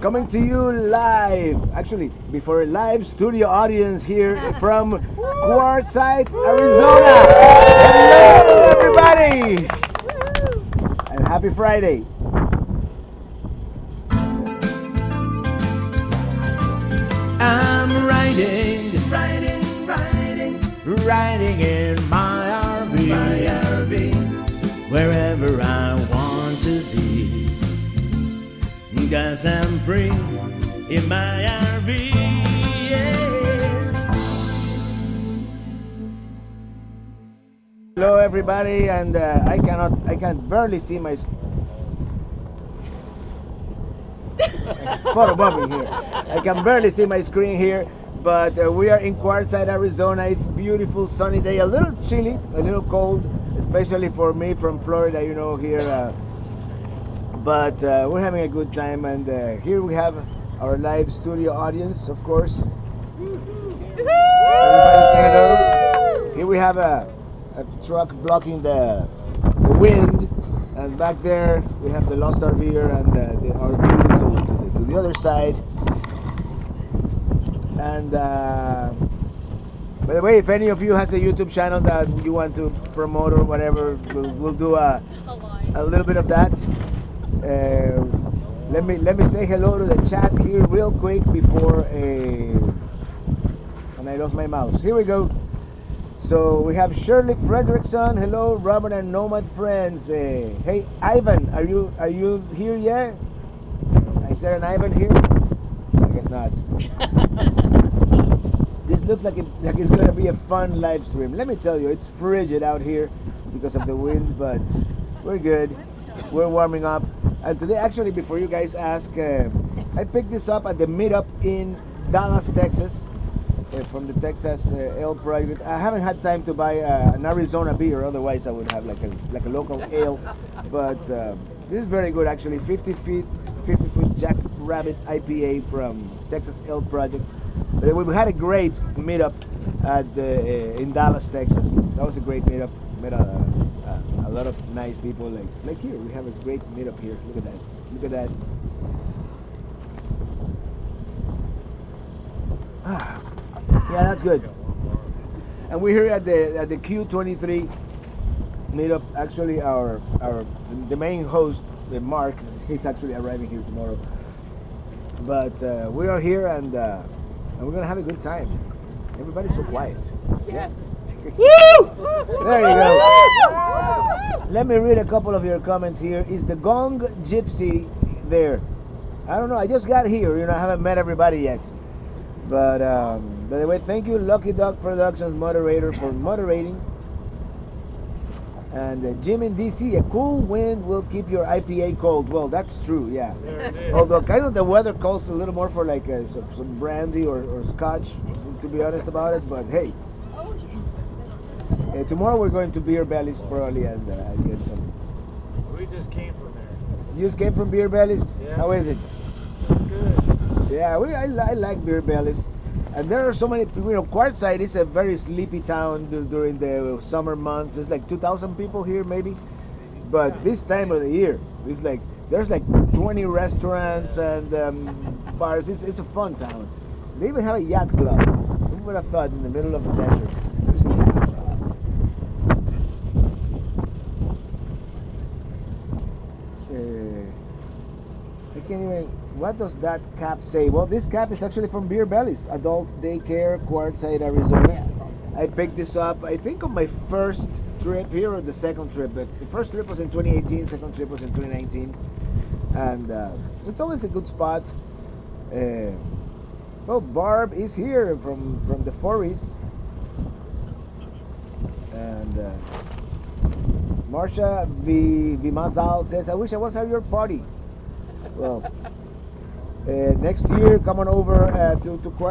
Coming to you live, actually, before a live studio audience here from Quartzsite, Arizona. Hello, everybody, and happy Friday. I'm riding in my RV, wherever I want to be, 'cause I'm free in my RV. Yeah. Hello, everybody, and I can barely see my. It's photobombing here. I can barely see my screen here, but we are in Quartzsite, Arizona. It's beautiful, sunny day. A little chilly, a little cold, especially for me from Florida. You know here, but we're having a good time. And here we have our live studio audience, of course. Everybody say hello. Here we have a truck blocking the wind. And back there we have the Lost RVer and our view to the other side. And by the way, if any of you has a YouTube channel that you want to promote or whatever, we'll do a little bit of that. Let me say hello to the chat here real quick before and I lost my mouse. Here we go. So we have Shirley Frederickson. Hello, Robert and Nomad friends. Hey, Ivan, are you here yet? Is there an Ivan here? I guess not. This looks like it's gonna be a fun live stream. Let me tell you, it's frigid out here because of the wind, but we're good. We're warming up. And today, actually, before you guys ask, I picked this up at the meetup in Dallas, Texas. From the Texas ale project. I haven't had time to buy an Arizona beer, otherwise I would have like a local ale. But this is very good actually. 50 foot Jack Rabbit IPA from Texas Ale Project. We had a great meetup at in Dallas, Texas. That was a great meetup. Met a lot of nice people. Like here, we have a great meetup here. Look at that. Look at that. Yeah, that's good. And we're here at the Q23 meetup. Actually, the main host, Mark, he's actually arriving here tomorrow. But we are here and we're gonna have a good time. Everybody's so quiet. Yes. Woo! There you go. Let me read a couple of your comments here. Is the Gong Gypsy there? I don't know. I just got here. You know, I haven't met everybody yet. But by the way, thank you, Lucky Dog Productions moderator, for moderating. And Jim in DC, a cool wind will keep your IPA cold. Well, that's true, yeah. Although kind of the weather calls a little more for like some brandy or scotch, to be honest about it. But hey, tomorrow we're going to Beer Bellies probably and get some. We just came from there. You just came from Beer Bellies? Yeah. How is it? Good. Yeah, I like Beer Bellies. And there are so many people. You know, Quartzsite is a very sleepy town during the summer months. There's like 2,000 people here maybe. But this time of the year, it's like there's like 20 restaurants and bars. It's a fun town. They even have a yacht club. Who would have thought in the middle of the desert? There's a yacht club. I can't even. What does that cap say? Well, this cap is actually from Beer Bellies, Adult Daycare, Quartzsite, Arizona. I picked this up, I think, on my first trip here or the second trip. But the first trip was in 2018, second trip was in 2019. And it's always a good spot. Oh, Barb is here from the Forries. And Marcia Vimazal says, I wish I was at your party. Well, next year, come on over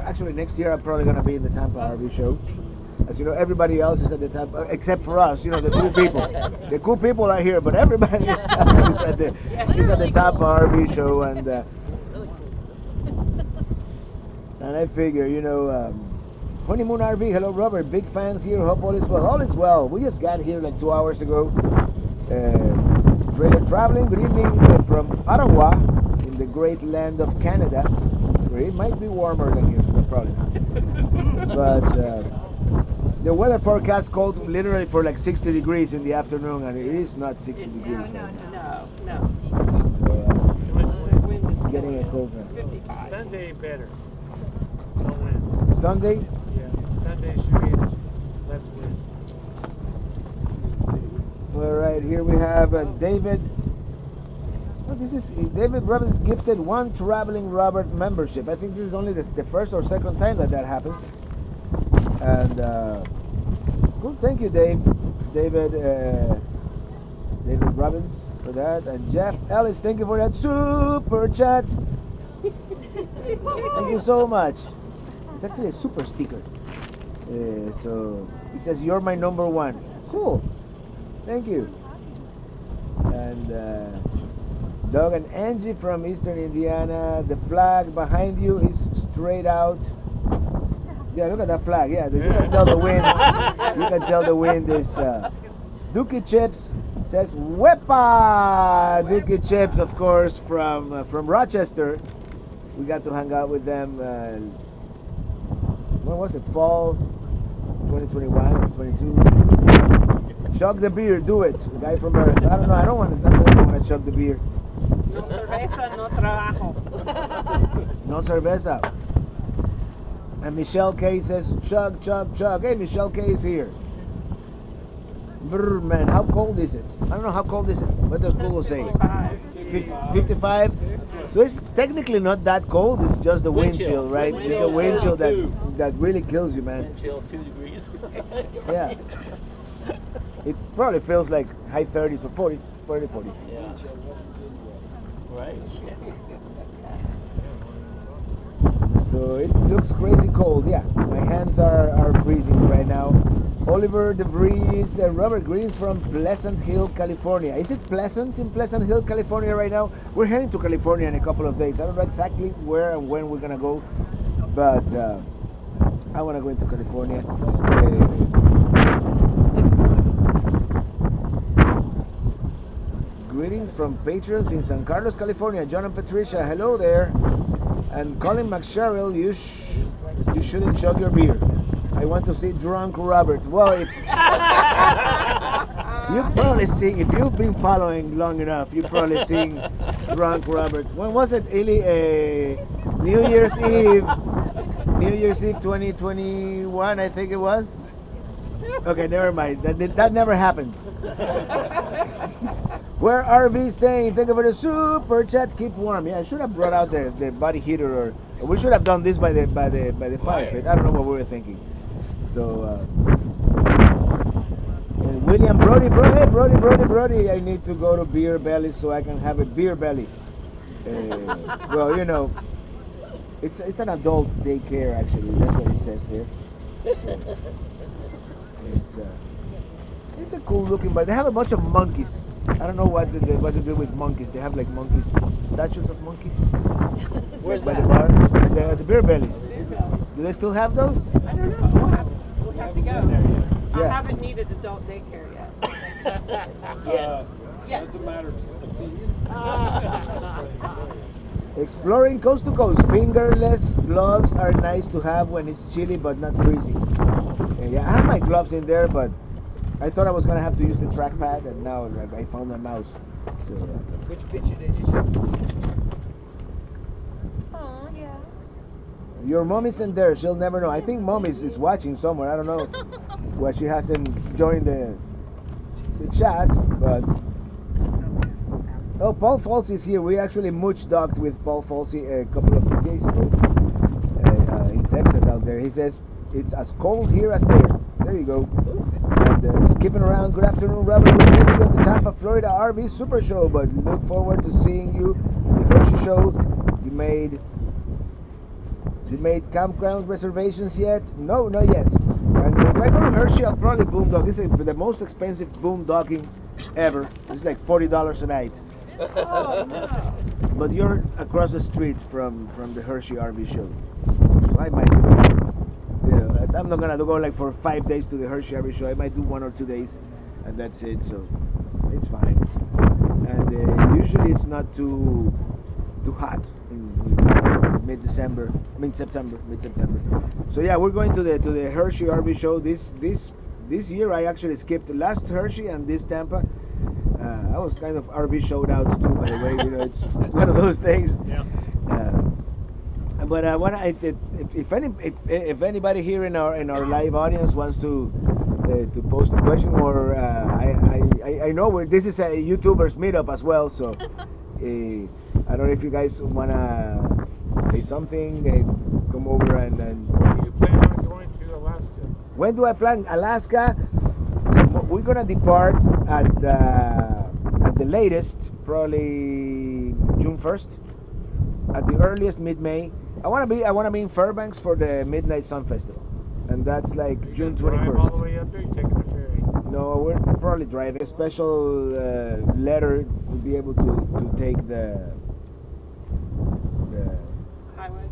actually next year I'm probably going to be in the Tampa RV show. As you know, everybody else is at the Tampa, except for us, you know, the cool people. The cool people are here, but everybody is at the Tampa RV show. And I figure, you know, Honeymoon RV, hello Robert, big fans here, hope all is well. All is well. We just got here like 2 hours ago. Trailer traveling, good evening from Ottawa in the great land of Canada, where it might be warmer than here, but probably not. But the weather forecast called literally for like 60 degrees in the afternoon, and it is not 60 degrees. No, right now. no. So, Wind is getting it blowing. closer. It's 55. Sunday better. No wind. Sunday, Yeah. Sunday should be less wind. all right, here we have David. Oh, this is David Robbins gifted one traveling Robert membership. I think this is only the first or second time that happens. And cool, thank you, David Robbins for that. And Jeff Ellis, thank you for that super chat. Thank you so much. It's actually a super sticker. So it says you're my number one. Cool. Thank you. And Doug and Angie from Eastern Indiana. The flag behind you is straight out. Yeah, look at that flag. Yeah, you can tell the wind. You can tell the wind is. Dookie Chips says Wepa. Dookie Chips, of course, from Rochester. We got to hang out with them. When was it? Fall 2021, 22. Chug the beer, do it. The guy from Earth. I don't know. I don't want to chug the beer. No cerveza, no trabajo. No cerveza. And Michelle K says, chug, chug, chug. Hey, Michelle K is here. Brr, man, how cold is it? I don't know how cold is it. What does Google say? 55. So it's technically not that cold. It's just the wind chill, right? It's the wind chill that really kills you, man. Wind chill 2 degrees. Yeah. It probably feels like high 30s or 40s, 40s. Yeah. Right? So it looks crazy cold. Yeah, my hands are freezing right now. Oliver DeVries, Robert Greens from Pleasant Hill, California. Is it pleasant in Pleasant Hill, California right now? We're heading to California in a couple of days. I don't know exactly where and when we're gonna go, but I want to go into California. Greetings from patrons in San Carlos, California. John and Patricia, hello there. And Colin McSherrill, you shouldn't chug your beer. I want to see drunk Robert. Well, you've probably seen, if you've been following long enough, you've probably seen drunk Robert. When was it, Eli? New Year's Eve 2021, I think it was. Okay, never mind. That never happened. Where RV staying? Thank you for the super chat. Keep warm. Yeah, I should have brought out the body heater, or we should have done this by the fire pit. I don't know what we were thinking. So and William Brody, hey Brody, I need to go to Beer Belly so I can have a beer belly. Well, you know, it's an adult daycare actually. That's what it says there. So, it's a cool looking, but they have a bunch of monkeys. I don't know what to do with monkeys. They have like monkeys, statues of monkeys. Where's by that? the bar? At the beer bellies. Do they still have those? I don't know. We'll have to go. I Yeah. haven't needed adult daycare yet. That's a matter of opinion. Exploring coast to coast. Fingerless gloves are nice to have when it's chilly but not freezing. Yeah, I have my gloves in there, but I thought I was gonna have to use the trackpad, and now I found my mouse. So. Which picture did you show? Oh, yeah. Your mom isn't there. She'll never know. I think mom is watching somewhere. I don't know. Well, she hasn't joined the chat, but oh, Paul Falsey is here. We actually mooch docked with Paul Falsey a couple of days ago in Texas out there. He says it's as cold here as there. There you go. And skipping around. Good afternoon, Robert. We miss you at the Tampa, Florida RV Super Show, but look forward to seeing you at the Hershey Show. You made campground reservations yet? No, not yet. And if I go to Hershey, I'll probably boondock. This is the most expensive boondocking ever. It's like $40 a night. Oh, no. But you're across the street from the Hershey RV show. So I might do it. You know, I'm not gonna go like for 5 days to the Hershey RV show. I might do 1 or 2 days, and that's it. So it's fine. And usually it's not too too hot in mid-December. I mean September, mid-September. So yeah, we're going to the Hershey RV show this year. I actually skipped last Hershey and this Tampa. I was kind of RV showed out too, by the way. You know, it's one of those things. Yeah. But if anybody here in our live audience wants to post a question, or I know this is a YouTubers meetup as well, so I don't know if you guys wanna say something, come over and. When do you plan on going to Alaska? When do I plan Alaska? We're gonna depart at the latest, probably June 1st. At the earliest, mid-May. I wanna be in Fairbanks for the Midnight Sun Festival, and that's like You June gonna drive all the 21st. way up there? You taking the ferry? No, we're probably driving. A special letter to be able to take the Highway.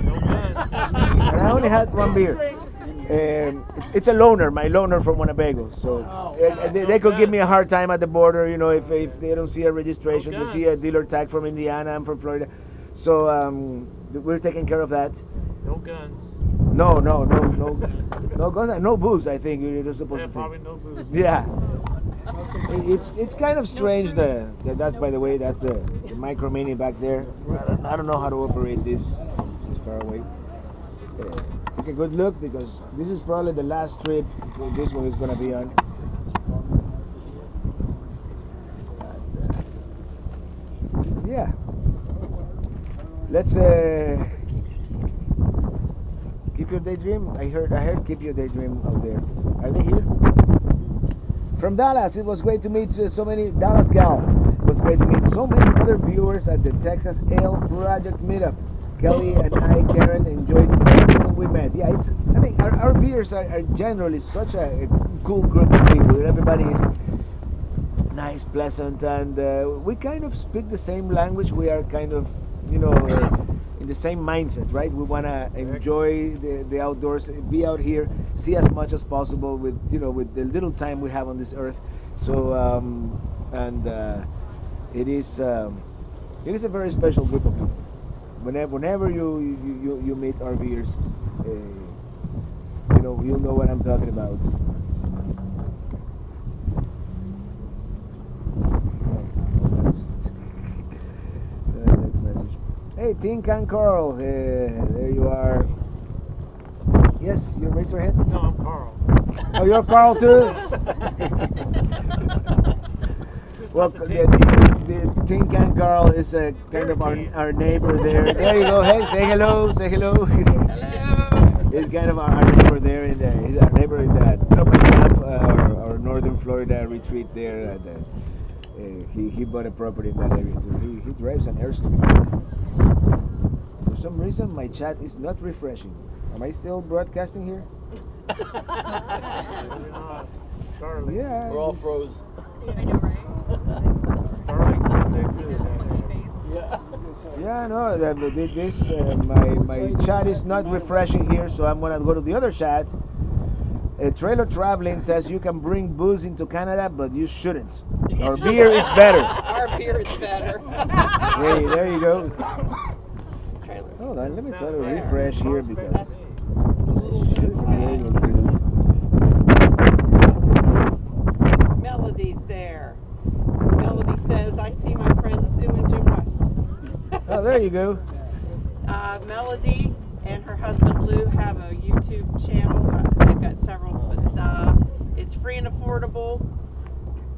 No guns. and I only had one beer. It's a loaner, my loaner from Winnebago. So they could give me a hard time at the border, you know, if they don't see a registration, they see a dealer tag from Indiana, I'm from Florida. So we're taking care of that. No guns. No guns, and no booze. I think you're supposed Yeah, to. probably no booze. Yeah. It's kind of strange. That's by the way, that's the micro mini back there. I don't know how to operate this. It's far away. Take a good look because this is probably the last trip this one is gonna be on. Yeah. Let's keep your daydream. I heard keep your daydream out there. Are they here? From Dallas, it was great to meet so many Dallas gal. It was great to meet so many other viewers at the Texas Ale Project meetup. Kelly and Karen, enjoyed everyone we met. Yeah, I think our viewers are generally such a cool group of people. Everybody is nice, pleasant, and we kind of speak the same language. We are kind of, you know, in the same mindset, right? We want to enjoy the outdoors, be out here, see as much as possible with, you know, with the little time we have on this earth. So it is a very special group of people. Whenever you meet RVers, you'll know what I'm talking about. Text message. Hey, Tin Can Carl, there you are. Yes, you raise your hand. No, I'm Carl. Oh, you're Carl too. Well, the Tin Can Carl is a kind of our neighbor there. There you go. Hey, say hello. Say hello. Hello. He's kind of our neighbor there. He's our neighbor in the Camp, our northern Florida retreat there. And, he bought a property in that area too. He drives an Airstream. For some reason, my chat is not refreshing. Am I still broadcasting here? Maybe not. Charlie. Yeah. We're all froze. I know, right? Charlie's Sunday good. Yeah. Yeah, no, my chat is not refreshing here, so I'm gonna go to the other chat. Trailer Traveling says you can bring booze into Canada, but you shouldn't. Our beer is better. Our beer is better. Hey, there you go. Trailer. Hold on, let me try to Sounds fair. refresh here Sounds because fair. I should be able to. Melody's there. Melody says, I see my friends Sue and Jim West. Oh, there you go. Melody and her husband Lou have a YouTube channel. They've got several, but it's free and affordable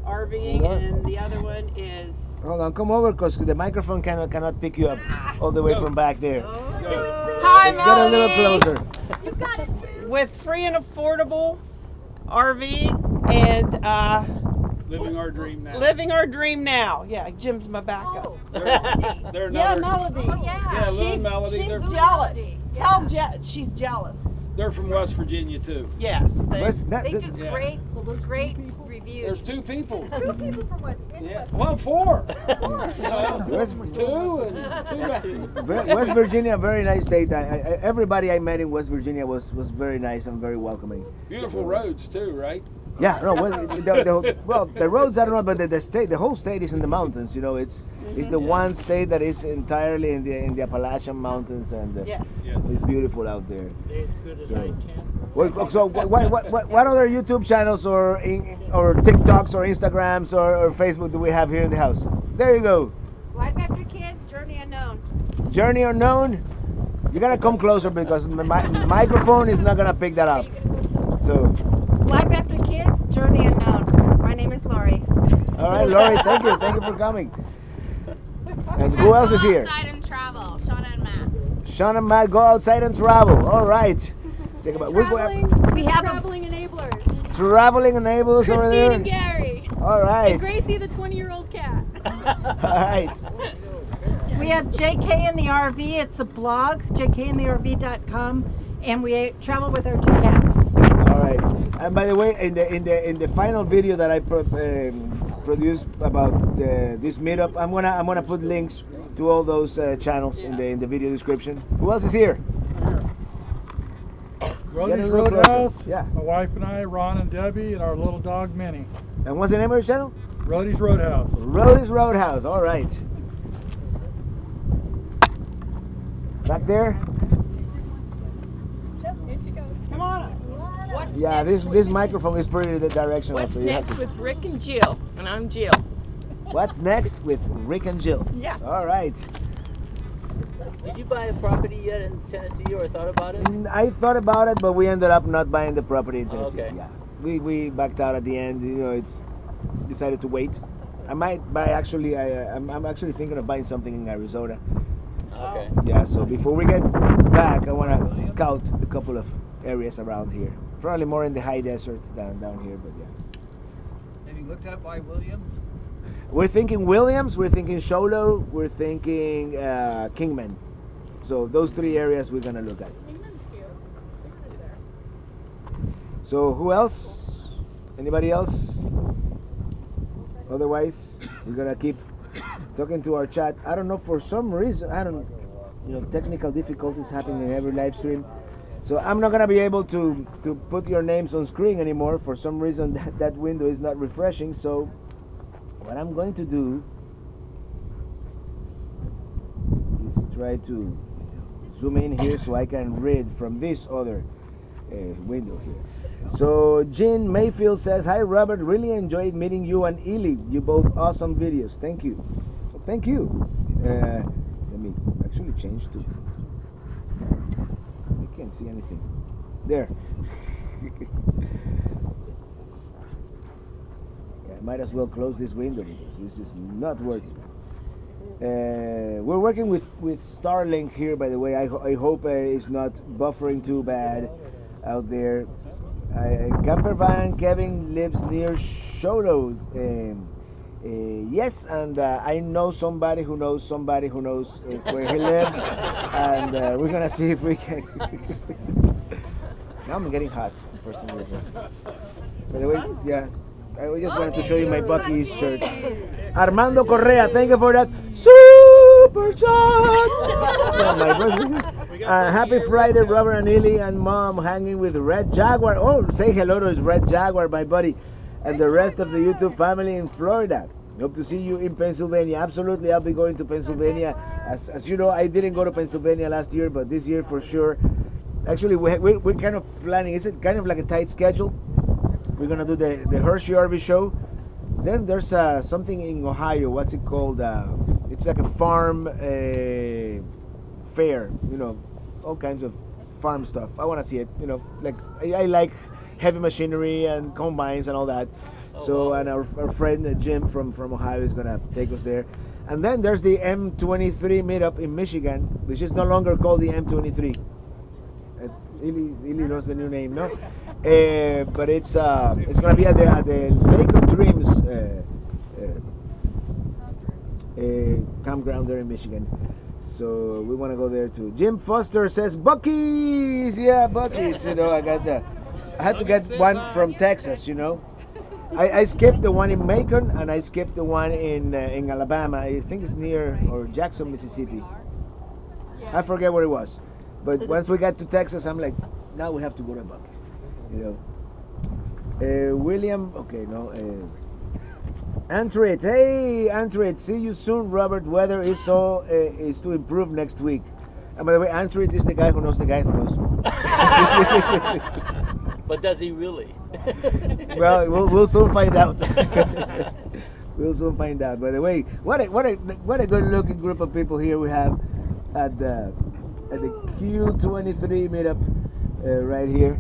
RVing, Hold on. and the other one is Hold on, come over because the microphone cannot pick you up all the way from back there. Hi, Get a little Melody. closer. You got it, Sue. With free and affordable RV and Living our dream now. living our dream now. Yeah, Jim's my backup. Oh, They're Yeah, another. Melody. Oh, yeah. Yeah, Lou and She's, Melody, she's they're- jealous. Yeah. Tell she's jealous. They're from West Virginia too. Yes. They do Yeah. great, great There's reviews. two people. Two people from West. Yeah. Well, four. West, Two and two back. West Virginia, very nice state. Everybody I met in West Virginia was very nice and very welcoming. Beautiful roads too, right? Yeah, no, well, the roads I don't know, but the whole state is in the mountains. You know, it's the one state that is entirely in the Appalachian Mountains, and Yes. it's beautiful out there. As good as So- I can. So what other YouTube channels or TikToks or Instagrams or Facebook do we have here in the house? There you go. Life after kids, journey unknown. Journey Unknown. You gotta come closer because the microphone is not gonna pick that up. So, Life after kids, journey unknown. My name is Lori. all right, Lori, thank you for coming. And who else is here? Outside and travel, Shauna and Matt. Sean and Matt go outside and travel. All right. Check them out. We have traveling enablers. traveling enablers over there. Christine and Gary. All right. And Gracie, the 20-year-old cat. All right. We have JK in the RV. It's a blog, jkintheRV.com, and we travel with our 2 cats. All right. And by the way, in the final video that I produced about this meetup, I'm gonna put links to all those channels in the video description. Who else is here? Get a Roddy's little closer. Roadhouse. Yeah. My wife and I, Ron and Debbie, and our little dog Minnie. And what's the name of your channel? Roddy's Roadhouse. Rody's Roadhouse. All right. Back there. Come on. Yeah, this microphone is pretty directional. What's so you have next to. with Rick and Jill? And I'm Jill. What's next with Rick and Jill? Yeah. All right. Did you buy a property yet in Tennessee or thought about it? I thought about it, but we ended up not buying the property in Tennessee. Okay. Yeah. We backed out at the end. You know, it's decided to wait. I might buy actually. I'm actually thinking of buying something in Arizona. Okay. Yeah. So before we get back, I want to scout a couple of areas around here. Probably more in the high desert down here, but yeah. Have you looked at by Williams? We're thinking Williams. We're thinking Sholo. We're thinking Kingman. So those 3 areas we're gonna look at. So who else? Anybody else? Otherwise, we're gonna keep talking to our chat. I don't know, for some reason, technical difficulties happen in every live stream. So I'm not gonna be able to put your names on screen anymore. For some reason, that window is not refreshing. So what I'm going to do is try to zoom in here so I can read from this other window here. So Jean Mayfield says, "Hi Robert, really enjoyed meeting you and Ely. You both awesome videos. Thank you." Well, thank you. Let me actually change to. I can't see anything. There. I might as well close this window because this is not working. We're working with Starlink here, by the way. I hope it's not buffering too bad out there. Camper Van Kevin lives near Sholo. Yes, and I know somebody who knows somebody who knows where he lives, and we're gonna see if we can. Now I'm getting hot for some reason. By the way, yeah, I just wanted to show you my Bucky's shirt. Armando Correa, thank you for that super chat. Happy Friday, Robert and Ely and Mom hanging with Red Jaguar. Oh, say hello to his Red Jaguar, my buddy, and the rest of the YouTube family in Florida. Hope to see you in Pennsylvania. Absolutely, I'll be going to Pennsylvania. As you know, I didn't go to Pennsylvania last year, but this year for sure. Actually, we're kind of planning. It's kind of like a tight schedule. We're gonna do the Hershey RV show. Then there's something in Ohio. What's it called? It's like a farm fair. You know, all kinds of farm stuff. I want to see it. You know, like I like heavy machinery and combines and all that. So, and our friend Jim from Ohio is gonna take us there. And then there's the M23 meetup in Michigan, which is no longer called the M23. Ili knows the new name, no? But it's gonna be at the Lake of Dreams campground there in Michigan. So we want to go there too. Jim Foster says Bucky's, yeah, Bucky's. You know, I had to get one from Texas. You know, I skipped the one in Macon and I skipped the one in Alabama. I think it's near or Jackson, Mississippi. I forget where it was. But once we got to Texas, I'm like, now we have to go to Bucky's. You know. William, okay, no. Antrit, hey, Antrit, see you soon, Robert. Weather is is to improve next week. And by the way, Antrit is the guy who knows the guy who knows. But does he really? Well, we'll soon find out. We'll soon find out. By the way, what a good-looking group of people here we have at the Q23 meetup right here.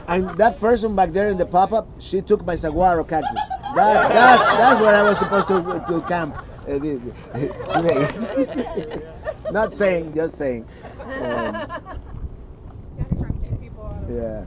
And that person back there in the pop-up, she took my saguaro cactus. That's where I was supposed to camp today. Not saying, just saying. Yeah.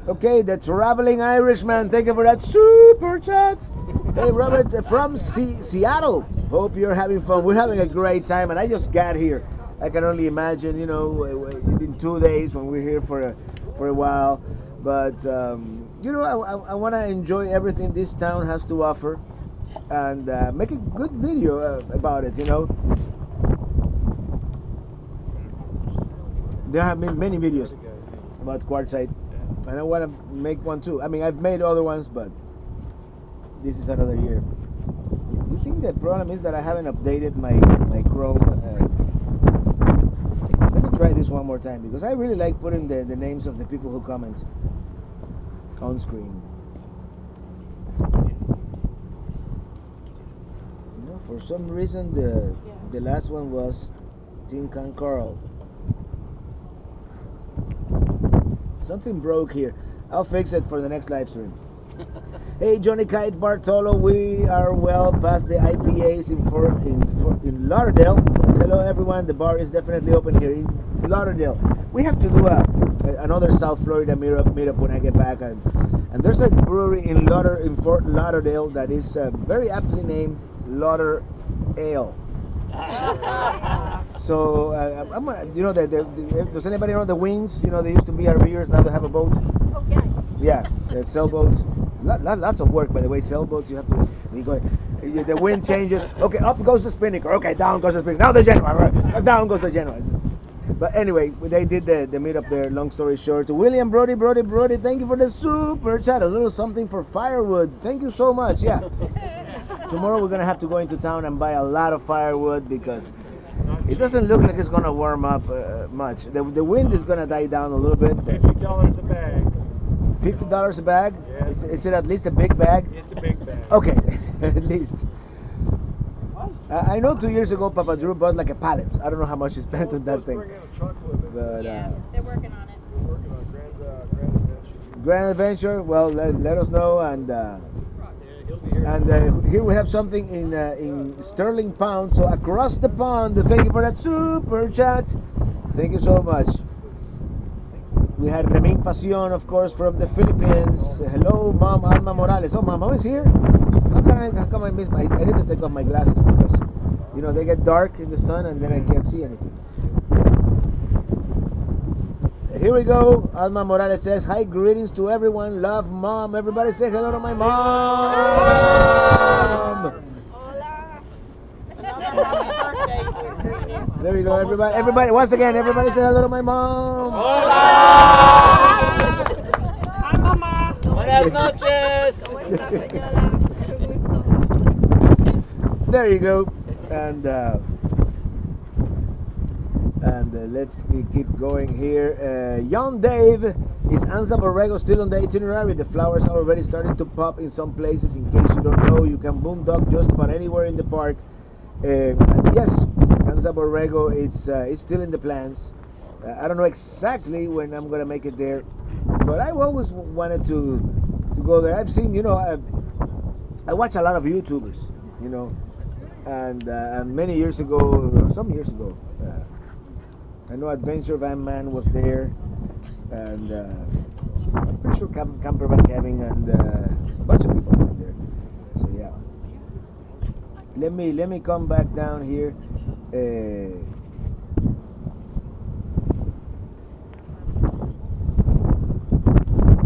Okay, the traveling Irishman. Thank you for that super chat. Hey, Robert from Seattle. Hope you're having fun. We're having a great time, and I just got here. I can only imagine, you know, in 2 days when we're here for a while. But you know, I want to enjoy everything this town has to offer, and make a good video about it. You know, there have been many videos about Quartzsite, and I want to make one too. I mean, I've made other ones, but this is another year. You think the problem is that I haven't updated my Chrome? Let me try this one more time, because I really like putting the names of the people who comment on screen. No, for some reason the last one was Tin Can Carl. Something broke here. I'll fix it for the next live stream. Hey, Johnny Kite Bartolo, we are well past the IPAs in Lauderdale. Hello everyone, the bar is definitely open here in Lauderdale. We have to do another South Florida meetup when I get back, and there's a brewery in Fort Lauderdale that is very aptly named Lauder Ale. So I'm gonna, you know, does anybody know the Wings? You know, they used to be RVers, now they have a boat. Oh, yeah. Yeah, they sell boats. Lots of work, by the way. Sailboats, you have to. The wind changes. Okay, up goes the spinnaker. Okay, down goes the spinnaker. Now the Genoa. Down goes the Genoa. But anyway, they did the meetup there. Long story short, William Brody, thank you for the super chat. A little something for firewood. Thank you so much. Yeah. Tomorrow we're gonna have to go into town and buy a lot of firewood, because it doesn't look like it's gonna warm up much. The wind is gonna die down a little bit. $50 a bag. $50 a bag? Yeah. Is it at least a big bag? It's a big bag. Okay, at least. I know 2 years ago Papa Drew bought like a pallet. I don't know how much he spent on that thing. But, Yeah, they're working on it. We're working on Grand Adventure. Grand Adventure, well, let us know. And He'll be here. here we have something in sterling pounds. So across the pond, thank you for that super chat. Thank you so much. We had Reming Pasion, of course, from the Philippines. Hello, Mom Alma Morales. Oh, Mom is here? How come I miss I need to take off my glasses, because, you know, they get dark in the sun and then I can't see anything. Here we go. Alma Morales says, hi, greetings to everyone. Love, Mom. Everybody say hello to my mom. Another happy birthday. There we go, everybody. Everybody, once again, everybody say hello to my mom. Hi, Mama. Buenas noches. There you go. And let's keep going here. Young Dave, is Anza Borrego still on the itinerary? The flowers are already starting to pop in some places. In case you don't know, you can boondog just about anywhere in the park. And yes, Anza Borrego, it's still in the plans. I don't know exactly when I'm gonna make it there, but I've always wanted to go there. I've seen, you know, I watch a lot of YouTubers, you know, and many years ago, or some years ago, I know Adventure Van Man was there, and I'm pretty sure Campervan Kevin and a bunch of people were there. So yeah, let me come back down here.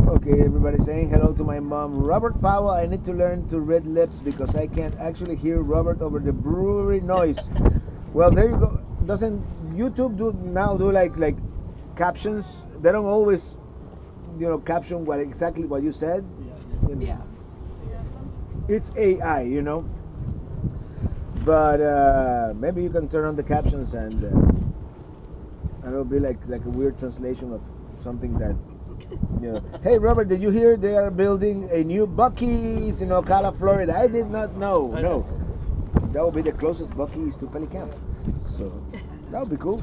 Okay, everybody saying hello to my mom. Robert Powell, I need to learn to read lips because I can't actually hear Robert over the brewery noise. Well, there you go. Doesn't YouTube do like captions? They don't always, caption exactly what you said. Yes. It's AI, But maybe you can turn on the captions and it'll be like a weird translation of something that. Hey Robert, did you hear they are building a new Buc-ee's in Ocala, Florida? I did not know. No, that will be the closest Buc-ee's to Pelican. So that would be cool.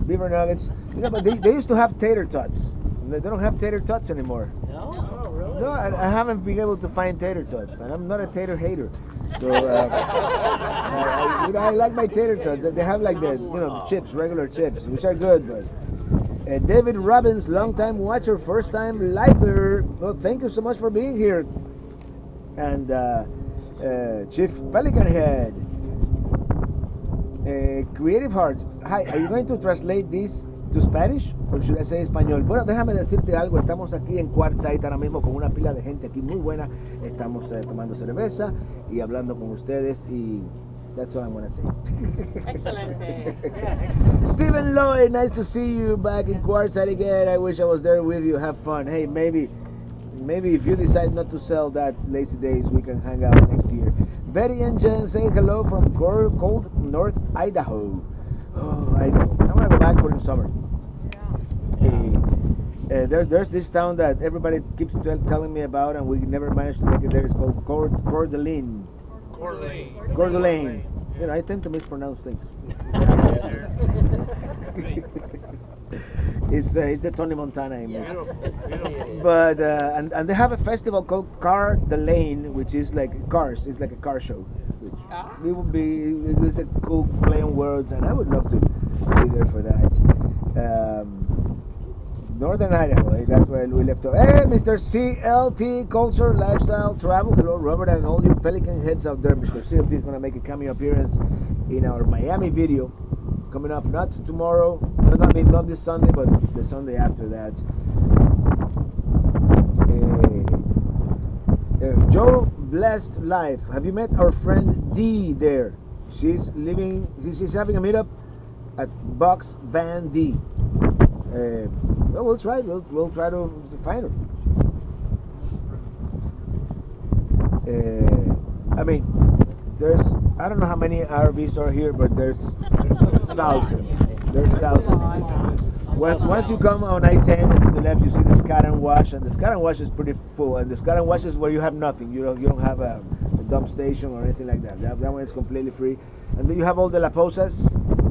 Beaver nuggets. But they used to have tater tots. They don't have tater tots anymore. No? Oh, really? No, I haven't been able to find tater tots, and I'm not a tater hater. So I like my tater tots. They have like the the chips, regular chips, which are good. But David Robbins, long-time watcher, first-time liker. Well, thank you so much for being here. And Chief Pelican Head, Creative Hearts. Hi, are you going to translate this to Spanish? Or should I say español? Bueno, déjame decirte algo. Estamos aquí en Quartzsite ahora mismo con una pila de gente aquí muy buena. Estamos tomando cerveza y hablando con ustedes y that's all I'm going to say. Excelente. Stephen Lloyd, nice to see you back in Quartzsite again. I wish I was there with you. Have fun. Hey, maybe if you decide not to sell that Lazy Days, we can hang out next year. Betty and Jen say hello from cold North Idaho. Oh, Idaho. I'm going to go back for the summer. There's this town that everybody keeps telling me about, and we never managed to make it there. It's called Coeur d'Alene. Coeur d'Alene. I tend to mispronounce things. It's the Tony Montana image. But and they have a festival called Coeur d'Alene, which is like cars. It's like a car show. It's a cool play on words, and I would love to be there for that. Northern Idaho, that's where we left off. Hey, Mr. CLT, Culture, Lifestyle, Travel. Hello, Robert, and all you Pelican heads out there. Mr. CLT is going to make a cameo appearance in our Miami video coming up, not tomorrow, not this Sunday, but the Sunday after that. Joe Blessed Life. Have you met our friend D there? She's having a meetup at Box Van D. Well, we'll try. We'll try to find her. I don't know how many RVs are here, but there's thousands. There's thousands. Once you come on I-10 to the left, you see the Scat and Wash, and the Scat and Wash is pretty full. And the Scat and Wash is where you have nothing. You don't have a dump station or anything like that. That one is completely free. And then you have all the La Posas.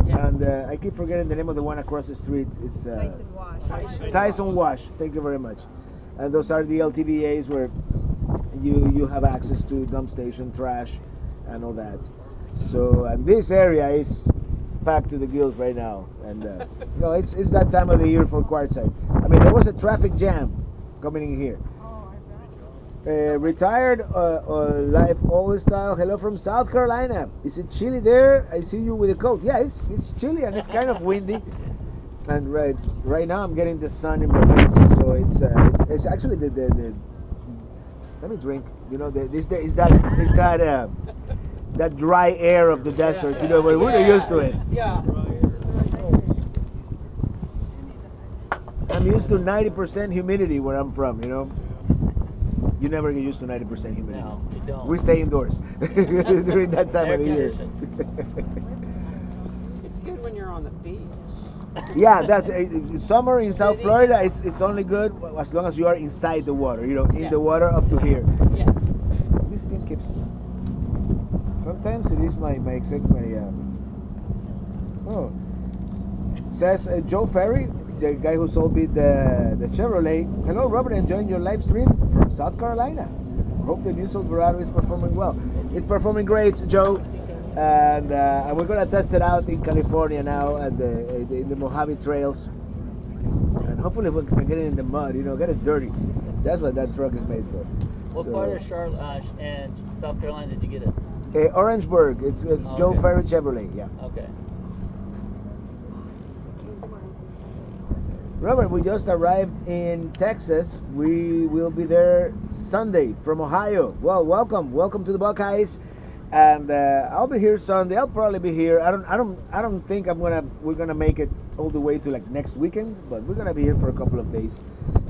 Yes. And I keep forgetting the name of the one across the street. It's Tyson Wash. Tyson Wash. Thank you very much. And those are the LTVAs where you have access to dump station, trash, and all that. So and this area is packed to the gills right now, and it's that time of the year for Quartzsite. There was a traffic jam coming in here. Retired life old style. Hello from South Carolina. Is it chilly there? I see you with a coat. Yeah, it's chilly and it's kind of windy. And right now I'm getting the sun in my face, so it's actually the let me drink. That dry air of the desert. We're used to it. Yeah. I'm used to 90% humidity where I'm from. You never get used to 90% humidity. No, you don't. We stay indoors during that time of the year. It's good when you're on the beach. Yeah, that's summer in South Florida. It's only good as long as you are inside the water. In the water up to here. Yeah. This thing keeps. Sometimes it is my says Joe Ferry, the guy who sold me the Chevrolet. Hello, Robert, enjoying your live stream from South Carolina. Hope the new Silverado is performing well. It's performing great, Joe. And we're gonna test it out in California now at the Mojave trails. And hopefully we can get it in the mud, get it dirty. That's what that truck is made for. What part of Charlotte and South Carolina did you get it? Orangeburg. It's Joe Okay. Ferry Chevrolet. Yeah. Okay. Robert, we just arrived in Texas. We will be there Sunday from Ohio. Well, welcome to the Buckeyes. And I'll be here Sunday. I'll probably be here. I don't think we're gonna make it all the way to like next weekend, but we're gonna be here for a couple of days.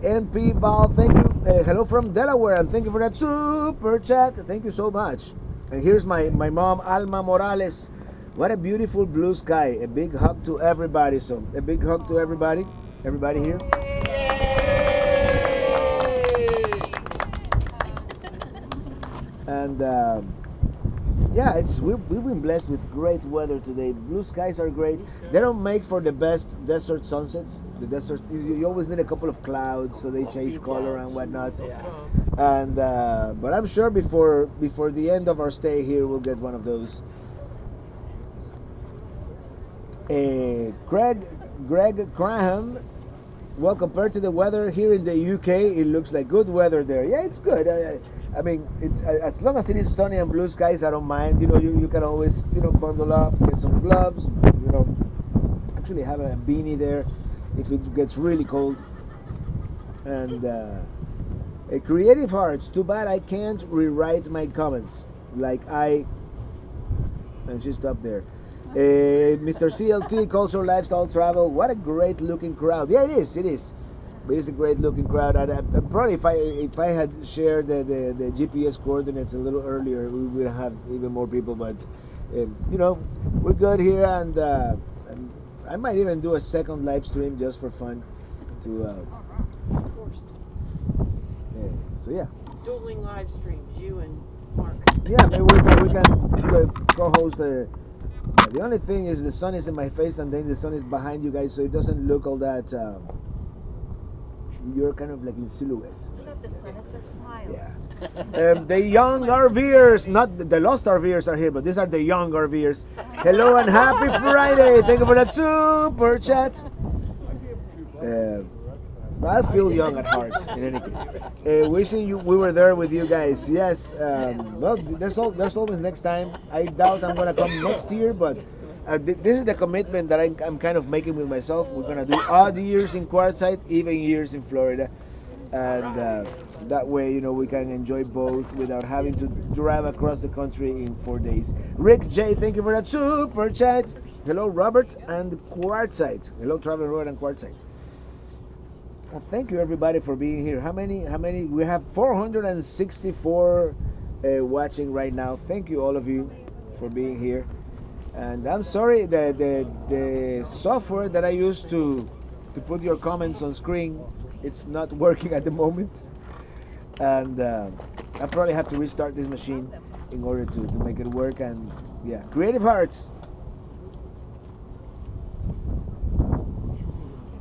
NP Val, thank you. Hello from Delaware, and thank you for that super chat. Thank you so much. And here's my mom, Alma Morales. What a beautiful blue sky. A big hug to everybody. So a big hug to everybody. Everybody here. And yeah, we've been blessed with great weather today. Blue skies are great. They don't make for the best desert sunsets. The desert, you always need a couple of clouds so they change color and whatnot. And but I'm sure before the end of our stay here, we'll get one of those. Greg Graham. Well, compared to the weather here in the UK, it looks like good weather there. Yeah, it's good. I mean, it's as long as it is sunny and blue skies, I don't mind. You know, you can always bundle up, get some gloves. Actually have a beanie there if it gets really cold. And a Creative Hearts. Too bad I can't rewrite my comments and she stopped there. Mr. CLT, Cultural Lifestyle Travel. What a great looking crowd. Yeah, it is. It is a great looking crowd. And probably if I had shared the GPS coordinates a little earlier, we would have even more people. But we're good here, and I might even do a second live stream just for fun. Of course. So yeah. Dueling live streams, you and Mark. Yeah, maybe we can co-host the only thing is the sun is in my face and then the sun is behind you guys, so it doesn't look all that. You're kind of like in silhouette. It's not the sun, it's our smiles. Yeah. The young RVers, not the lost RVers are here, but these are the young RVers. Hello and happy Friday. Thank you for that super chat. I feel young at heart, in any case. Wishing we were there with you guys. Yes. Well, there's always next time. I doubt I'm gonna come next year, but this is the commitment that I'm kind of making with myself. We're gonna do odd years in Quartzsite, even years in Florida, and that way, we can enjoy both without having to drive across the country in 4 days. Rick J, thank you for that super chat. Hello, Robert and Quartzsite. Hello, Traveling Road and Quartzsite. Well, thank you everybody for being here. How many? We have 464 watching right now. Thank you all of you for being here. And I'm sorry that the software that I used to put your comments on screen, it's not working at the moment. And I probably have to restart this machine in order to make it work. And yeah, Creative Hearts.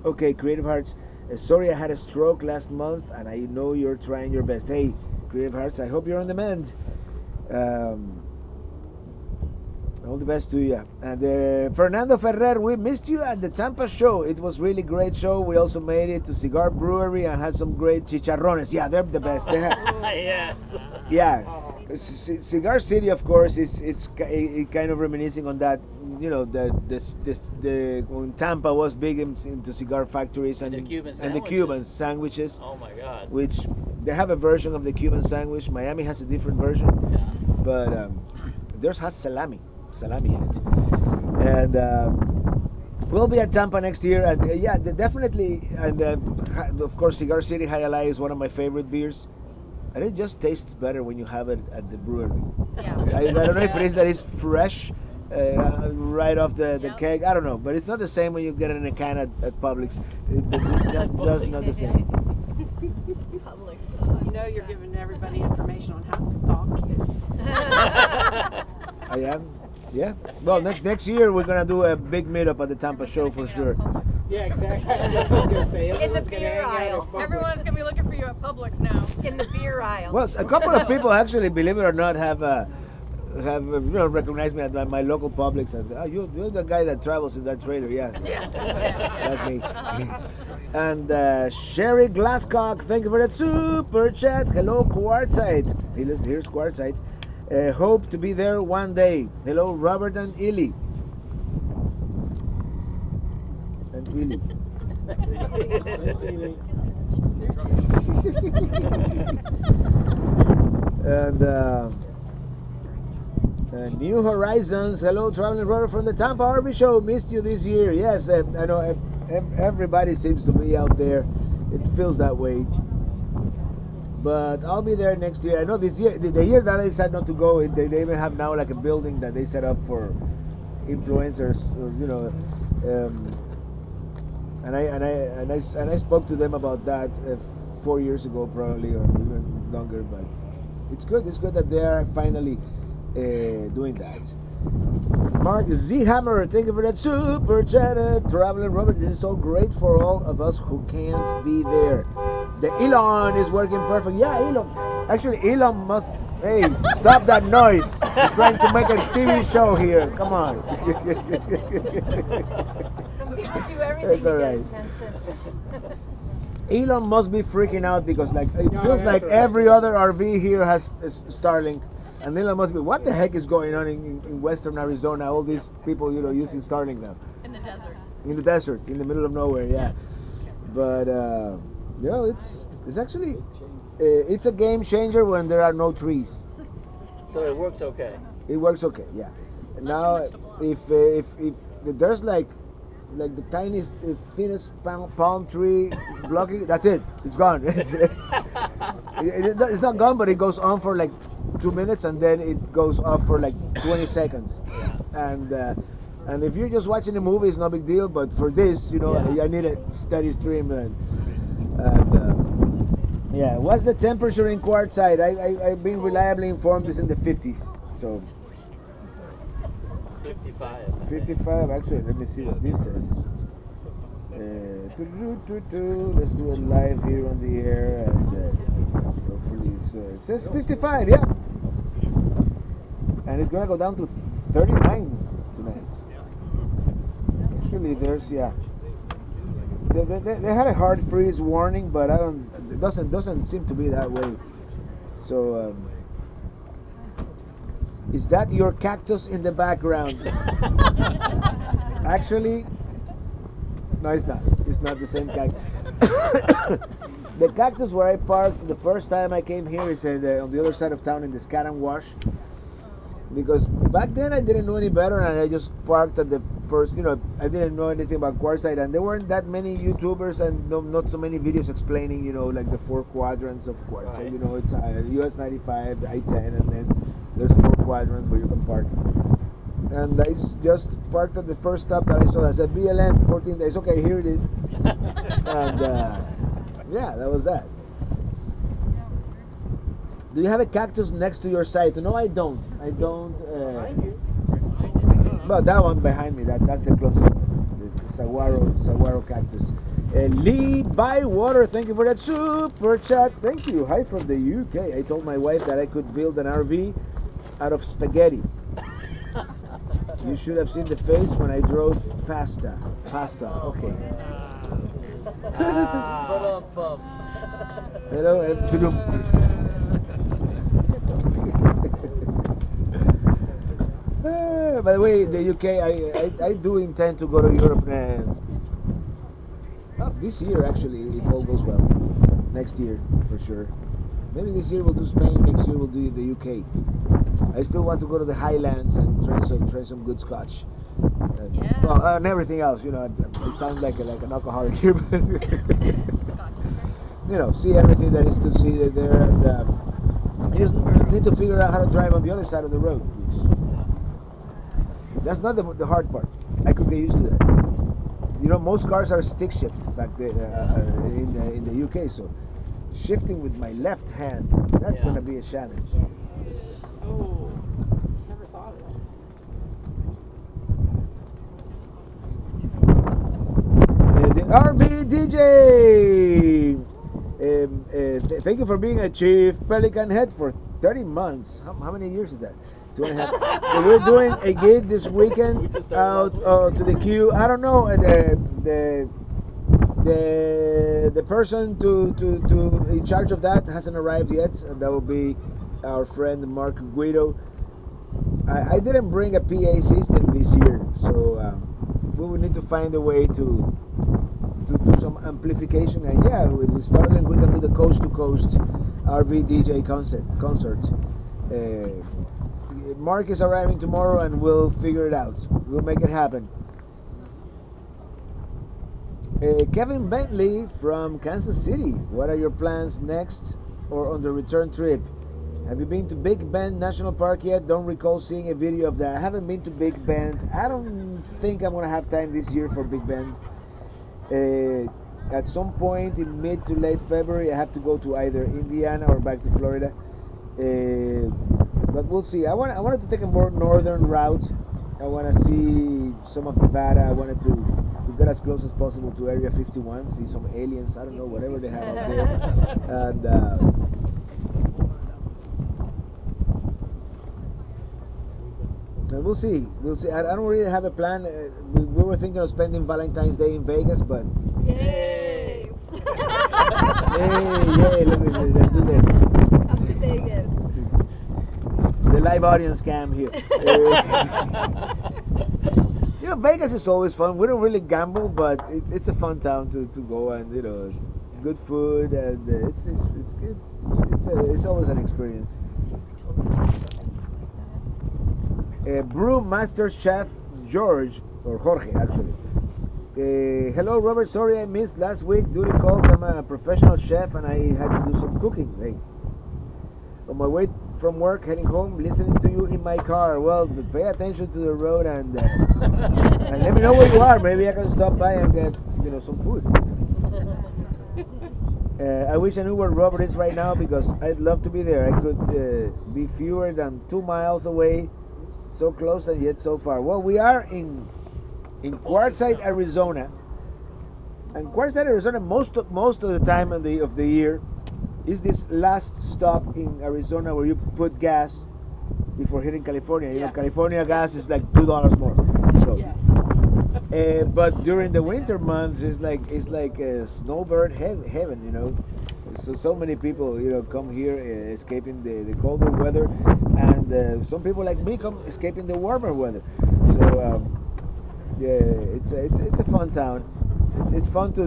Okay, Creative Hearts. Sorry, I had a stroke last month, and I know you're trying your best. Hey, Creative Hearts, I hope you're on the mend. All the best to you. And Fernando Ferrer, we missed you at the Tampa show. It was really great show. We also made it to Cigar Brewery and had some great chicharrones. Yeah, they're the best. Yes. Yeah. Cigar City, of course, is kind of reminiscing on that. When Tampa was big into cigar factories and the Cuban sandwiches. Oh my God! Which they have a version of the Cuban sandwich. Miami has a different version, but theirs has salami in it. And we'll be at Tampa next year. And yeah, definitely. And of course, Cigar City High Alai is one of my favorite beers. And it just tastes better when you have it at the brewery. Yeah. I don't know if it is that it's fresh, right off the keg. I don't know, but it's not the same when you get it in a can at Publix. It's just not the same. Publix. You're giving everybody information on how to stalk kids. I am. Yeah. Well, next year we're gonna do a big meetup at the Tampa show for sure. Yeah, exactly. That's what I was gonna say. In the Everyone's gonna beer hang out aisle. at Publix. Everyone's gonna be looking for you at Publix now. In the beer aisle. Well, a couple of people actually, believe it or not, have recognized me at my local Publix and said, "Oh, you're the guy that travels in that trailer." Yeah, that's me. And Sherry Glasscock, thank you for that super chat. Hello, Quartzsite. Here's Quartzsite. Hope to be there one day. Hello, Robert and Illy. And Illy. New Horizons. Hello, traveling brother from the Tampa RV show. Missed you this year. Yes, I know everybody seems to be out there. It feels that way. But I'll be there next year. I know this year, the year that I decided not to go, they even have now like a building that they set up for influencers, you know. And I spoke to them about that 4 years ago, probably, or even longer. But it's good. It's good that they are finally doing that. Mark Z Hammer, thank you for that super chat. Traveling Robert, this is so great for all of us who can't be there. The Elon is working perfect. Yeah, Elon. Actually, Elon must. Hey, stop that noise. You're trying to make a TV show here. Come on. Some people do everything That's to all get right. attention. Elon must be freaking out because like it No, feels that's like all right. every other RV here has Starlink, and Elon must be. What the heck is going on in Western Arizona? All these people, you know, using Starlink now. In the desert. In the desert, in the middle of nowhere, yeah. But you know, it's actually it's a game changer when there are no trees. So it works okay. It works okay, yeah. Now, if there's like the tiniest, thinnest palm tree blocking, that's it. It's gone. It's not gone, but it goes on for like 2 minutes, and then it goes off for like 20 seconds. And if you're just watching a movie, it's no big deal. But for this, you know, Yeah. I need a steady stream. Yeah, what's the temperature in Quartzsite? I've been reliably informed it's in the 50s. So 55. 55. Actually, let me see what this says. Let's do it live here on the air, and hopefully it says 55. Yeah, and it's gonna go down to 39 tonight. Actually, there's They had a hard freeze warning, but it doesn't seem to be that way. So is that your cactus in the background? Actually, no, it's not. It's not the same cactus. The cactus where I parked the first time I came here is on the other side of town in the Scat and Wash. Because back then I didn't know any better, and I just parked at the first, you know, I didn't know anything about Quartzsite, and there weren't that many YouTubers and not so many videos explaining, you know, like the 4 quadrants of Quartzsite. Right. You know, it's US 95, I-10, and then there's 4 quadrants where you can park. And I just parked at the first stop that I saw. I said BLM 14 days. Okay, here it is. And yeah, that was that. Do you have a cactus next to your site? No, I don't. I don't. But that one behind me, that's the closest one. The saguaro cactus. Lee Bywater, thank you for that super chat. Thank you. Hi from the UK. I told my wife that I could build an RV out of spaghetti. You should have seen the face when I drove pasta. Okay. Hello. By the way, the UK, I do intend to go to Europe this year, actually, if all goes well. Next year, for sure. Maybe this year we'll do Spain, next year we'll do the UK. I still want to go to the Highlands and try some good Scotch. Yeah. Well, and everything else, you know. I sound like an alcoholic here, but you know, see everything that is to see there, and I just need to figure out how to drive on the other side of the road. That's not the hard part. I could get used to that. You know, most cars are stick shift back there in the UK, so shifting with my left hand, that's gonna be a challenge. Oh, never thought of that. The RV DJ. Thank you for being a chief Pelican head for 30 months. How many years is that? 2.5. So we're doing a gig this weekend out to the queue. I don't know. The person to in charge of that hasn't arrived yet, and that will be our friend Mark Guido. I didn't bring a PA system this year, so we will need to find a way to do some amplification. And yeah, we started with the coast to coast RV DJ concert. Mark is arriving tomorrow, and we'll figure it out. We'll make it happen. Kevin Bentley from Kansas City. What are your plans next or on the return trip? Have you been to Big Bend National Park yet? Don't recall seeing a video of that. I haven't been to Big Bend. I don't think I'm gonna have time this year for Big Bend. At some point in mid to late February, I have to go to either Indiana or back to Florida. But we'll see. I wanted to take a more northern route. I want to see some of Nevada. I wanted to get as close as possible to Area 51, see some aliens. I don't know, whatever they have out there. And we'll see. We'll see. I don't really have a plan. We were thinking of spending Valentine's Day in Vegas, but Yay! yay! Let's do this. Up to Vegas. The live audience cam here. You know, Vegas is always fun. We don't really gamble, but it's a fun town to go, and you know, good food, and it's always an experience. Brewmaster Chef George, or Jorge actually. Hello Robert, sorry I missed last week. Duty calls. I'm a professional chef and I had to do some cooking. Hey. On my way from work, heading home, listening to you in my car. Well, pay attention to the road and let me know where you are. Maybe I can stop by and get some food. I wish I knew where Robert is right now because I'd love to be there. I could be fewer than 2 miles away. So close and yet so far. Well, we are in Quartzsite, Arizona, and Quartzsite, Arizona, most of the time of the year is this last stop in Arizona where you put gas before hitting California. You know, California gas is like $2 more. So, but during the winter months, it's like a snowbird heaven. You know, so many people come here escaping the colder weather, and some people like me come escaping the warmer weather. So it's a fun town. It's fun to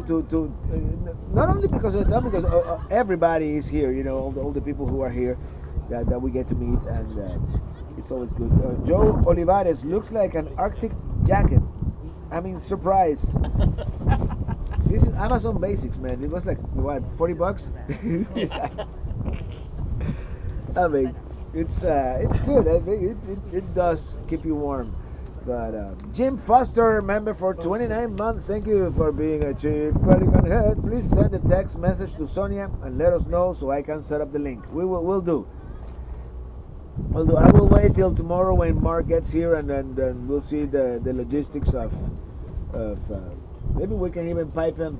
not only because of that, because everybody is here. You know, all the people who are here that we get to meet, and it's always good. Joe Olivares looks like an Arctic jacket. I mean, surprise. This is Amazon Basics, man. It was like what, $40? I mean, it's good. I think it does keep you warm. But Jim Foster, member for 29 months. Thank you for being a chief Pelican head. Please send a text message to Sonia and let us know so I can set up the link. We'll do. I will wait till tomorrow when Mark gets here, and then we'll see the logistics of maybe we can even pipe them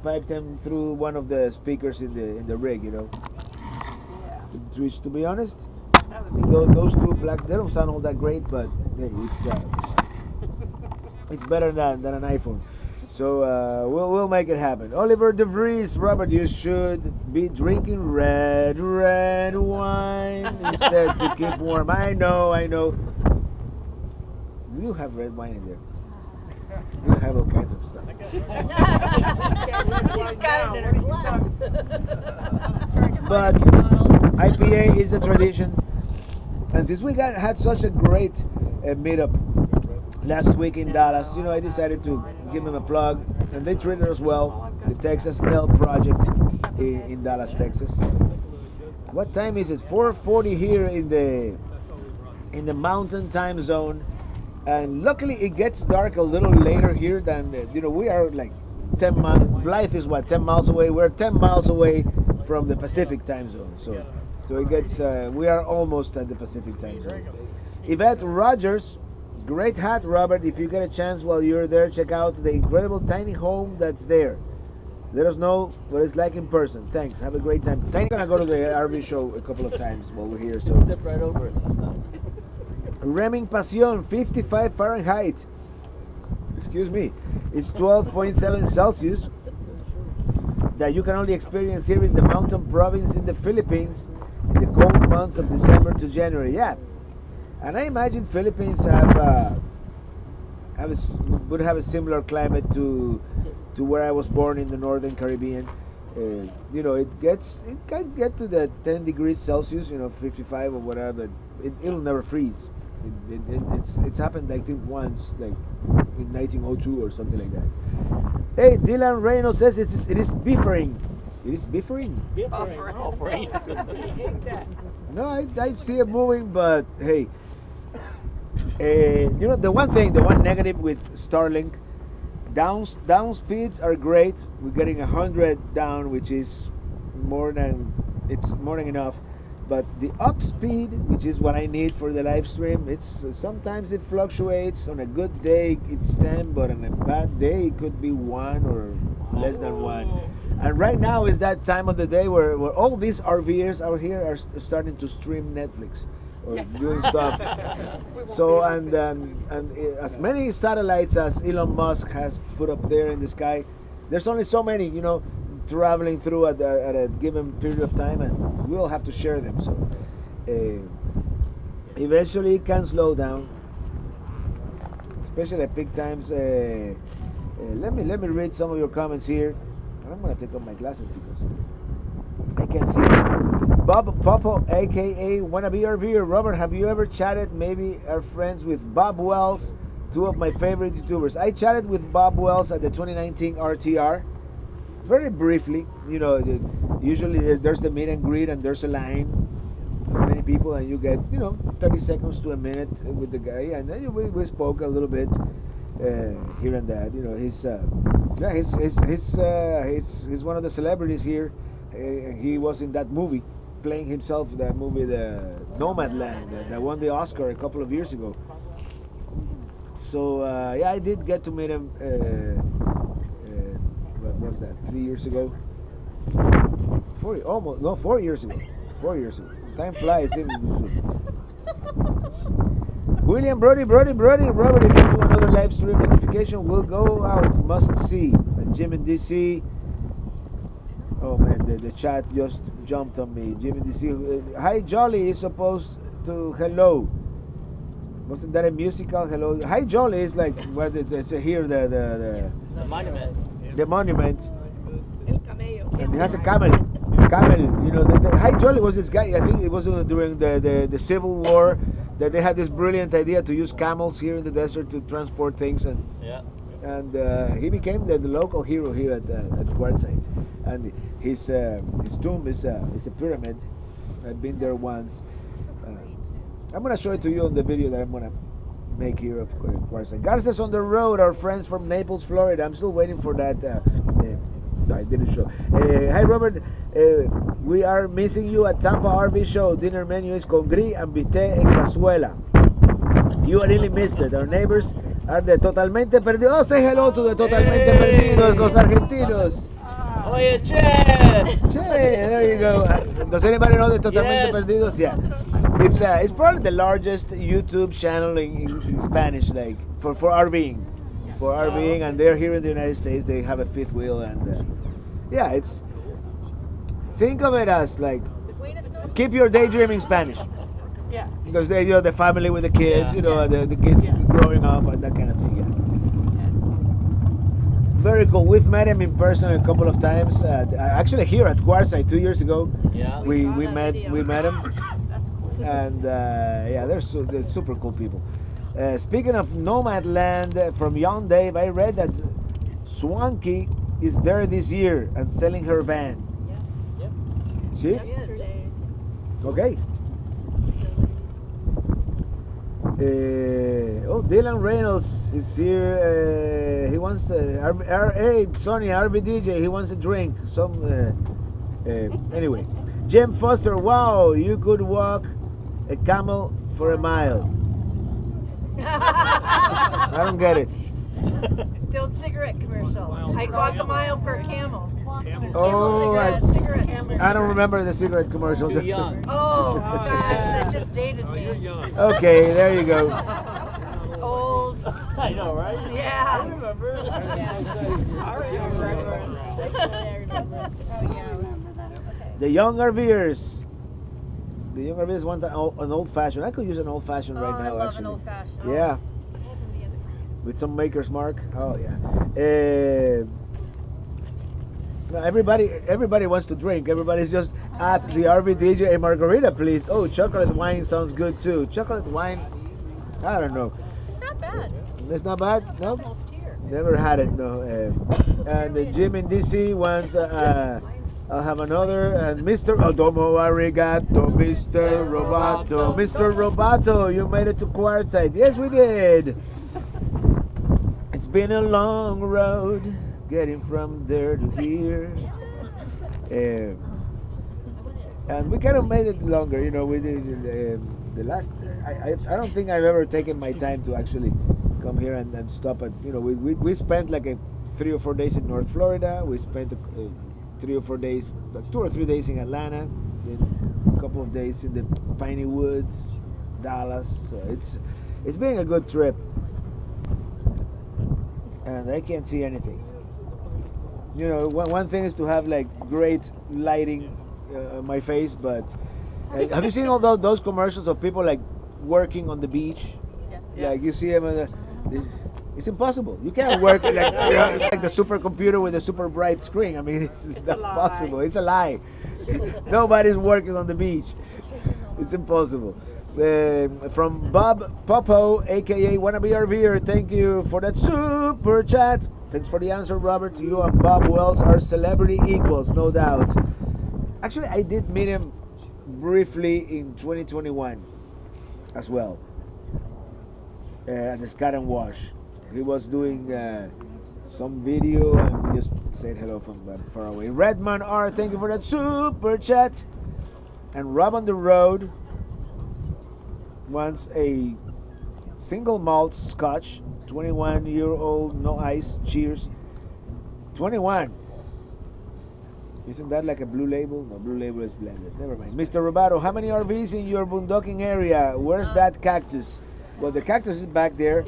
through one of the speakers in the rig. You know. Yeah. To be honest, those two black, they don't sound all that great, but hey, it's better than an iPhone. So we'll make it happen. Oliver DeVries, Robert, you should be drinking red wine instead to keep warm. I know. You have red wine in there. You have all kinds of stuff. She's got it in her glove. But IPA is the tradition. And since we had such a great meetup last week in Dallas, I decided to give them a plug, and they treated us well. The Texas L Project in Dallas, Texas. What time is it? 4:40 here in the Mountain Time Zone, and luckily it gets dark a little later here than we are like 10 miles. Blythe is what, 10 miles away. We're 10 miles away from the Pacific Time Zone, so it gets. We are almost at the Pacific Time Zone. Yvette Rogers. Great hat, Robert. If you get a chance while you're there, check out the incredible tiny home that's there. Let us know what it's like in person. Thanks. Have a great time. Tiny's gonna go to the RV show a couple of times while we're here. So step right over it. That's not. Remming Passion, 55 Fahrenheit. Excuse me. It's 12.7 Celsius. That you can only experience here in the mountain province in the Philippines in the cold months of December to January. Yeah. And I imagine Philippines would have a similar climate to where I was born in the Northern Caribbean. It can get to the 10 degrees Celsius, 55 or whatever, but it'll never freeze. It's happened I think once, like in 1902 or something like that. Hey, Dylan Reynolds says it is biffering. It is biffering. Offering. No, I see it moving, but hey, you know the one negative with Starlink, down speeds are great. We're getting 100 down, which is more than enough. But the up speed, which is what I need for the live stream, it's sometimes it fluctuates. On a good day, it's 10, but on a bad day, it could be 1 or less than 1. And right now is that time of the day where all these RVers out here are starting to stream Netflix or doing stuff. So and as many satellites as Elon Musk has put up there in the sky, there's only so many, you know, traveling through at a given period of time, and we'll have to share them. So eventually it can slow down, especially at peak times. Let me read some of your comments here. I'm gonna take off my glasses because I can't see. Bob Popo, aka Wannabe RVer. Robert, have you ever chatted, maybe are friends with Bob Wells, two of my favorite YouTubers? I chatted with Bob Wells at the 2019 RTR. Very briefly, you know, usually there's the meet and greet and there's a line for many people, and you get, you know, 30 seconds to a minute with the guy, and then we spoke a little bit here and that. You know, he's one of the celebrities here. He was in that movie, playing himself, that movie, the Nomadland, that won the Oscar a couple of years ago. So yeah, I did get to meet him. What was that? 3 years ago? 4 years ago. 4 years ago. Time flies. William Brody, Robert, if you do another live stream notification, will go out. Must see. And Jim in DC. Oh man, the chat just jumped on me. Jim in DC. Hi Jolly is supposed to hello. Wasn't that a musical hello? Hi Jolly is like what they say here, the monument. The monument. El camello. And it has a camel. You know, the Hi Jolly was this guy. I think it was during the Civil War that they had this brilliant idea to use camels here in the desert to transport things, and he became the local hero here at Quartzsite. And his tomb is a pyramid. I've been there once. I'm gonna show it to you on the video that I'm gonna make here of Quartzsite. Garces on the road, our friends from Naples, Florida. I'm still waiting for that. I didn't show. Hi Robert, we are missing you at Tampa RV show. Dinner menu is con gris and bistec en cazuela. You really missed it. Our neighbors are the Totalmente Perdidos. Oh, say hello to the Totalmente Perdidos, los argentinos. Oye, Che! Che, there you go. Does anybody know the Totalmente Perdidos? Yeah. It's probably the largest YouTube channel in Spanish, like for RVing. For RVing, and they're here in the United States. They have a fifth wheel, and yeah, it's. Think of it as like, keep your daydreaming Spanish. Yeah. Because they, you know, the family with the kids, you know, the kids growing up and that kind of thing. Yeah. Very cool. We've met him in person a couple of times. Actually, here at Quartzsite 2 years ago. Yeah. We met him. And yeah, they're super cool people. Speaking of Nomadland, from Young Dave, I read that Swanky is there this year and selling her van. Yep. She? Yesterday. Okay. Oh, Dylan Reynolds is here. He wants hey, Sonny, RV DJ. He wants a drink. Anyway, Jim Foster. Wow, you could walk a camel for a mile. I don't get it. The old cigarette commercial. I'd walk a mile for a camel. Oh, Cigarette. I don't remember the cigarette commercial. Too young. Oh gosh, that just dated me. Okay, there you go. Old. I know, right? Yeah. I remember. I remember that. Okay. The young RVers. The young RVers want an old fashioned. I could use an old fashioned right now, I love actually. an old fashioned. Yeah. With some Maker's Mark. Oh yeah. No, everybody wants to drink. Everybody's just at the RV DJ. A margarita, please. Oh, chocolate wine sounds good too. Chocolate wine I don't know. Not bad. It's not bad. No, Almost here. never had it. No. And the gym in DC wants. I'll have another. And Mr. Odomo Arigato, Mr. Roboto, Mr. Roboto, you made it to Quartzsite. Yes, we did. It's been a long road getting from there to here. And we kind of made it longer, you know. We did the last. I don't think I've ever taken my time to actually come here and stop at. You know, we spent like 3 or 4 days in North Florida. We spent 3 or 4 days, like 2 or 3 days in Atlanta, then a couple of days in the Piney Woods, Dallas. So it's been a good trip. And I can't see anything. You know, one thing is to have like great lighting on my face, but have you seen all those commercials of people like working on the beach? Yeah. Like you see them, it's impossible. You can't work like, like the supercomputer with a super bright screen. I mean, it's not possible. It's a lie. Nobody's working on the beach. It's impossible. From Bob Popo, aka Wannabe RVer, thank you for that super chat. Thanks for the answer, Robert. You and Bob Wells are celebrity equals, no doubt. Actually, I did meet him briefly in 2021 as well at the Scat and Wash. He was doing some video and we just said hello from far away. Redman R, thank you for that super chat. And Rob on the Road wants a single malt scotch, 21-year-old, no ice. Cheers. 21. Isn't that like a blue label? No, blue label is blended. Never mind. Mr. Robato, how many RVs in your boondocking area? Where's that cactus? Well, the cactus is back there.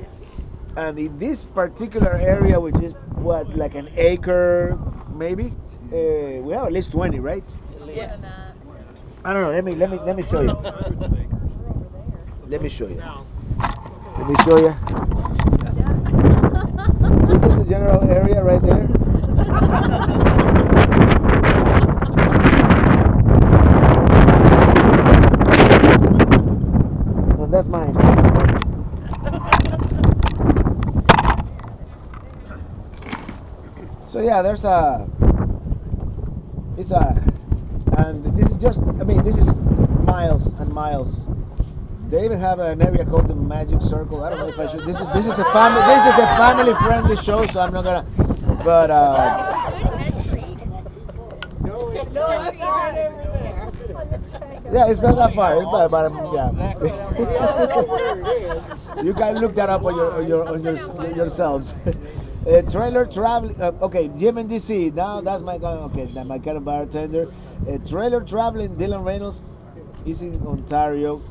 And in this particular area, which is what, like an acre, maybe, we have at least 20, right? Yes. I don't know. Let me show you. Let me show you. Let me show you. This is the general area right there. No, that's mine. So yeah, there's and this is just, I mean, this is miles and miles. They even have an area called the Magic Circle. I don't know if I should. This is a family friendly show, so I'm not gonna. But yeah, it's not that far. It's about yeah. You can look that up on yourselves. Trailer traveling. Okay, Jim in DC. Now that's my my kind of bartender. Trailer traveling. Dylan Reynolds is in Ontario.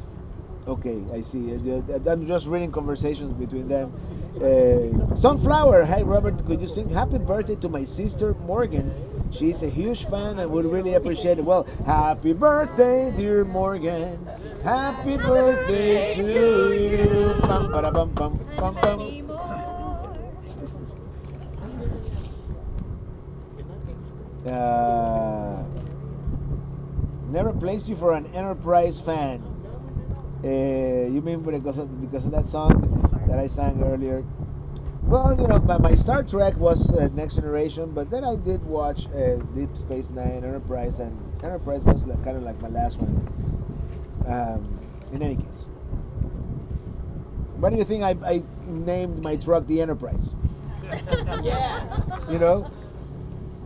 Okay, I see. I'm just reading conversations between them. Sunflower, hi Robert, could you sing happy birthday to my sister Morgan? She's a huge fan and would really appreciate it. Well, happy birthday, dear Morgan. Happy birthday to you. Bum, ba, bum, bum, bum, bum. Never placed you for an Enterprise fan. You mean because of that song that I sang earlier? Well, you know, my Star Trek was Next Generation, but then I did watch Deep Space Nine, Enterprise, and Enterprise was kind of like my last one. In any case, why do you think I named my truck the Enterprise? Yeah. You know?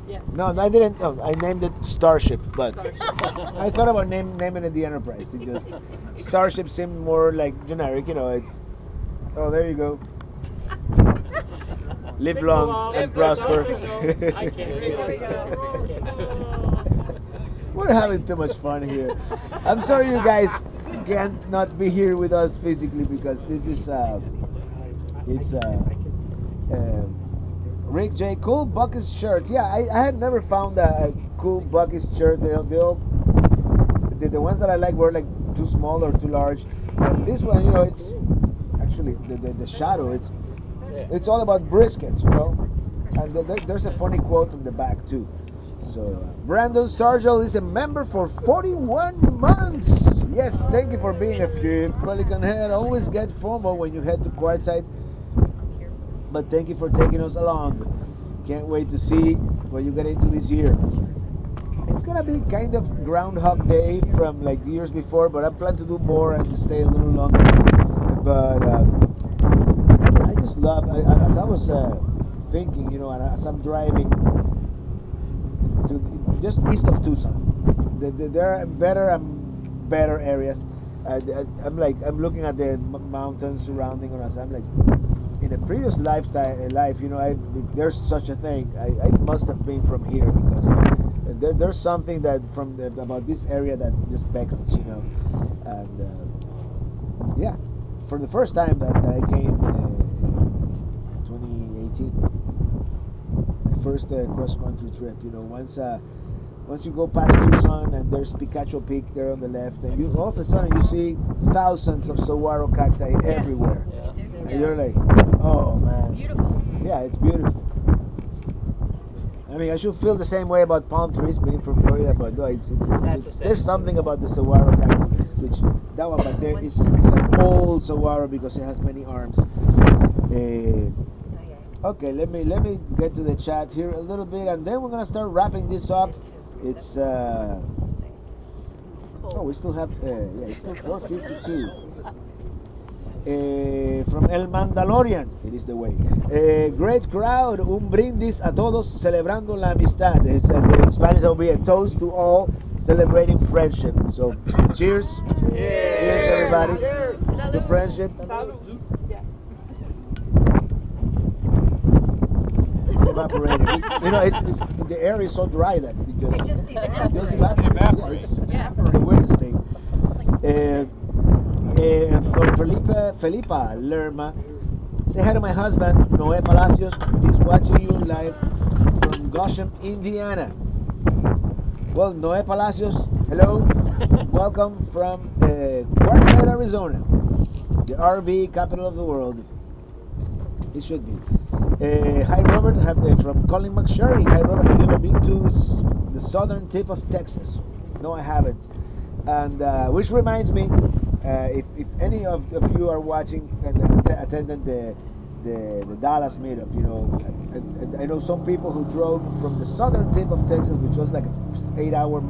Yeah. No, I didn't. No, I named it Starship, but I thought about naming it the Enterprise. It just Starship seemed more like generic, you know. It's there you go. Live long and prosper. I can't. We're having too much fun here. I'm sorry you guys can't not be here with us physically because this is Rick J. Cool Buckets shirt. Yeah, I had never found a cool Buckets shirt. The ones that I like were like too small or too large. And this one, you know, it's actually the shadow. It's all about brisket, you know. And there's a funny quote on the back too. So Brandon Stargell is a member for 41 months. Yes, says, thank you for being a fifth Pelican Head. Always get FOMO when you head to Quartzsite. But thank you for taking us along. Can't wait to see what you get into this year. It's gonna be kind of Groundhog Day from like the years before, but I plan to do more and to stay a little longer. But I just love, as I was thinking, you know, and as I'm driving to just east of Tucson, there are better and better areas. I'm looking at the mountains surrounding us. I'm like, in a previous life, you know, if there's such a thing, I must have been from here, because there's something that about this area that just beckons, you know. And yeah, for the first time that I came in 2018, my first cross-country trip, you know, once you go past Tucson and there's Picacho Peak there on the left, and you all of a sudden you see thousands of saguaro cacti everywhere. Yeah. And you're like, oh man. Beautiful. Yeah, it's beautiful. I mean, I should feel the same way about palm trees being from Florida, but no, there's something about the saguaro cactus, which that one back there is an old saguaro because it has many arms. Okay, let me get to the chat here a little bit, and then we're gonna start wrapping this up. It's we still have it's still 4:52. From El Mandalorian, it is the way. Great crowd, un brindis a todos celebrando la amistad. In Spanish, it will be a toast to all celebrating friendship. So, cheers. Cheers, everybody, to friendship. Evaporated. You know, the air is so dry that it just evaporates. Yeah, it's the weirdest thing. From Felipa Lerma, say hi to my husband Noé Palacios. He's watching you live from Goshen, Indiana. Well, Noé Palacios, hello. Welcome from Quartzsite, Arizona, the RV capital of the world. It should be. Hi Robert, from Colin McSherry. Hi Robert, have you ever been to the southern tip of Texas? No, I haven't. And which reminds me, if any of you are watching and attended the Dallas meetup, you know, I know some people who drove from the southern tip of Texas, which was like an 8-hour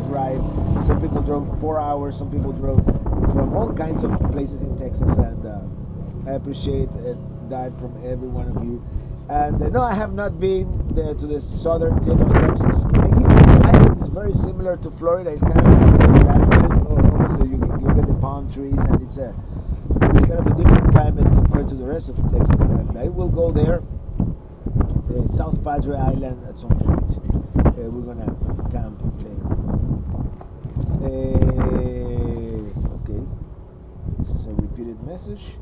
drive. Some people drove 4 hours. Some people drove from all kinds of places in Texas, and I appreciate that from every one of you. And no, I have not been to the southern tip of Texas. I hear it's very similar to Florida. It's kind of the same latitude. Also, you get the palm trees, and it's kind of a different climate compared to the rest of Texas. And I will go there, South Padre Island, at some point. We're gonna camp there. Okay, this is a repeated message.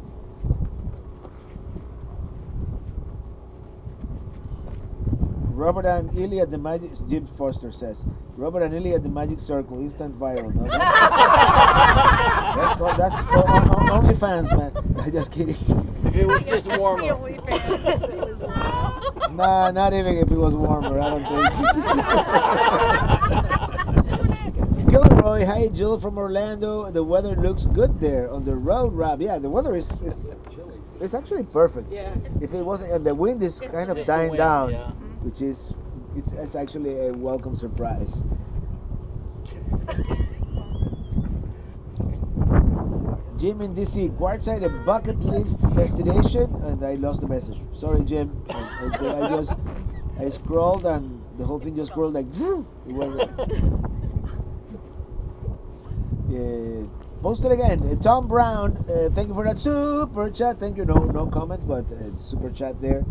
Robert and Illy at the Magic, Jim Foster says, Robert and Illy at the Magic Circle, instant viral. No, that's for OnlyFans, man. Just kidding. If it was just warmer. Nah, not even if it was warmer, I don't think. Gilroy, hi Jill from Orlando. The weather looks good there on the road, Rob. Yeah, the weather is actually perfect. Yeah. If it wasn't, and the wind is kind of dying down. Yeah. Which is it's actually a welcome surprise. Jim in DC, Quartzsite a bucket list destination, and I lost the message. Sorry, Jim. I scrolled and the whole thing just scrolled like. Post it again. Tom Brown, thank you for that super chat. Thank you. No comments, but super chat there.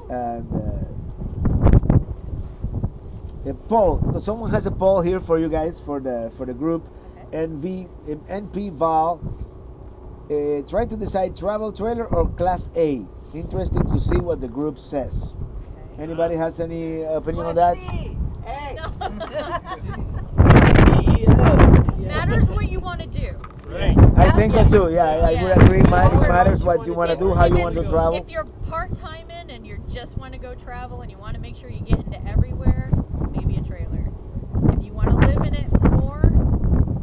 And a poll. Someone has a poll here for you guys for the group. NP Val. Trying to decide travel trailer or Class A. Interesting to see what the group says. Anybody has any opinion on that? Hey. Matters what you want to do. Right. I think so too. Yeah, I would agree. It matters what you want to do, how you want to travel. If you're part-time in and you just want to go travel and you want to make sure you get into everywhere, maybe a trailer. If you want to live in it more,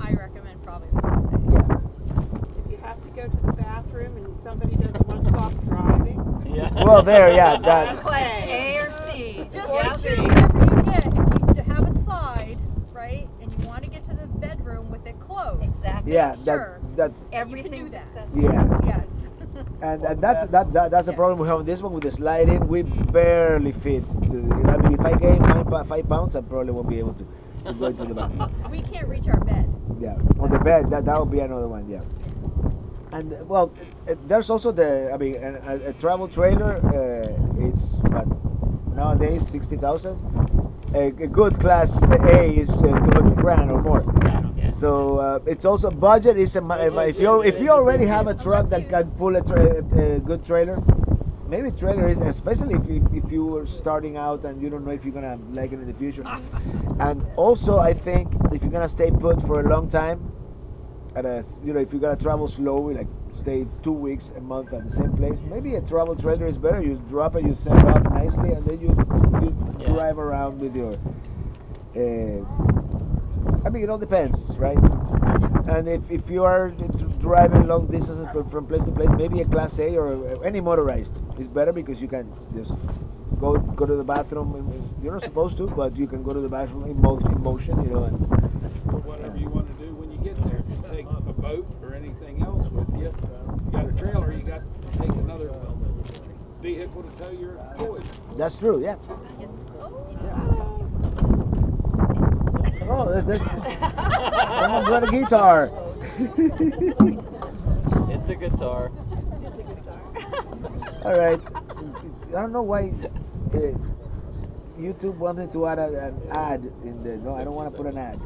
I recommend probably the Class A. somebody doesn't want to stop driving. Yeah. Well, there, yeah, that. Okay. A or C. Just Yeah. make sure whatever you get, if you have a slide, right, and you want to get to the bedroom with it closed. Exactly. Yeah, Sure. that. Everything's that. accessible. Yeah. Yes. And that's a problem we have. This one with the sliding, we barely fit. I mean, if I gain 5 pounds, I probably won't be able to go into the bathroom. We can't reach our bed. Yeah, on the bed, that would be another one. Yeah. And well, there's also a travel trailer. It's what nowadays 60,000. A good class A is 200 grand or more. So it's also budget is if you already have a truck that can pull a good trailer, maybe trailer is, especially if you were starting out and you don't know if you're gonna like it in the future. And also I think if you're gonna stay put for a long time, if you're gonna travel slowly, like stay 2 weeks, a month at the same place, maybe a travel trailer is better. You drop it, you set it up nicely, and then you drive around with your. I mean, it all depends, right? And if you are driving long distances from place to place, maybe a Class A or any motorized is better because you can just go to the bathroom. You're not supposed to, but you can go to the bathroom in motion, Or whatever you want to do when you get there. If you take a boat or anything else with you, you got a trailer, you got to take another vehicle to tow your toys. That's true, yeah. Oh, there's someone brought a guitar. It's a guitar. All right. I don't know why YouTube wanted to add an ad in the. No, I don't want to put an ad.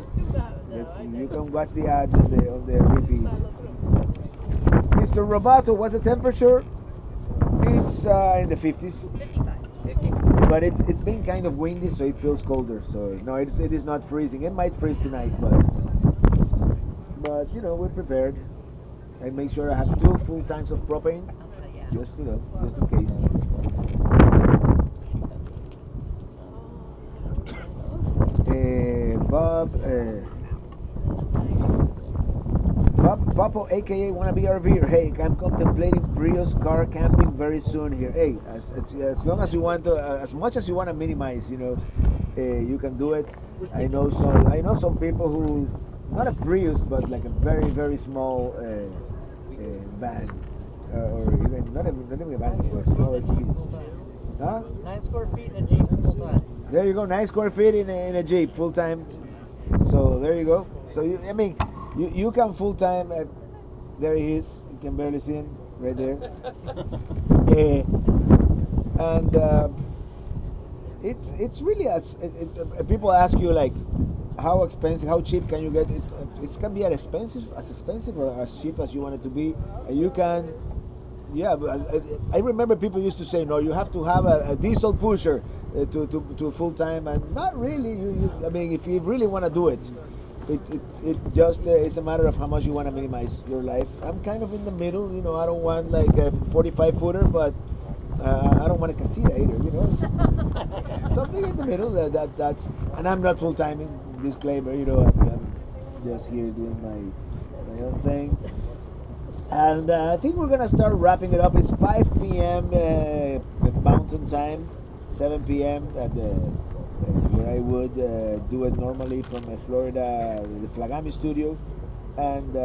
You can watch the ads on the repeat. Mr. Roboto, what's the temperature? It's in the 50s. 55. But it's been kind of windy, so it feels colder. So no, it is not freezing. It might freeze tonight, but we're prepared. I make sure I have 2 full tanks of propane, just in case. Bob Papo, aka Wannabe RVer. Hey, I'm contemplating Prius car camping very soon here. Hey, as long as you want to, as much as you want to minimize, you can do it. I know some people who, not a Prius, but like a very very small van, or even not even a van, it's a small SUV. Huh? 9 square feet in a Jeep full time. There you go, 9 square feet in a Jeep full time. So there you go. So you can full time. There he is. You can barely see him right there. It's really people ask you like how expensive, how cheap can you get it? It can be as expensive or as cheap as you want it to be. And you can. Yeah, but I remember people used to say, no, you have to have a diesel pusher to full time, and not really. I mean, if you really want to do it, it just it's a matter of how much you want to minimize your life. I'm kind of in the middle. I don't want like a 45 footer, but I don't want a casita either. Something in the middle. That's and I'm not full time. Disclaimer. I'm just here doing my own thing. And I think we're gonna start wrapping it up. It's 5 p.m. Mountain Time, 7 p.m. at where I would do it normally from Florida, the Flagami studio, and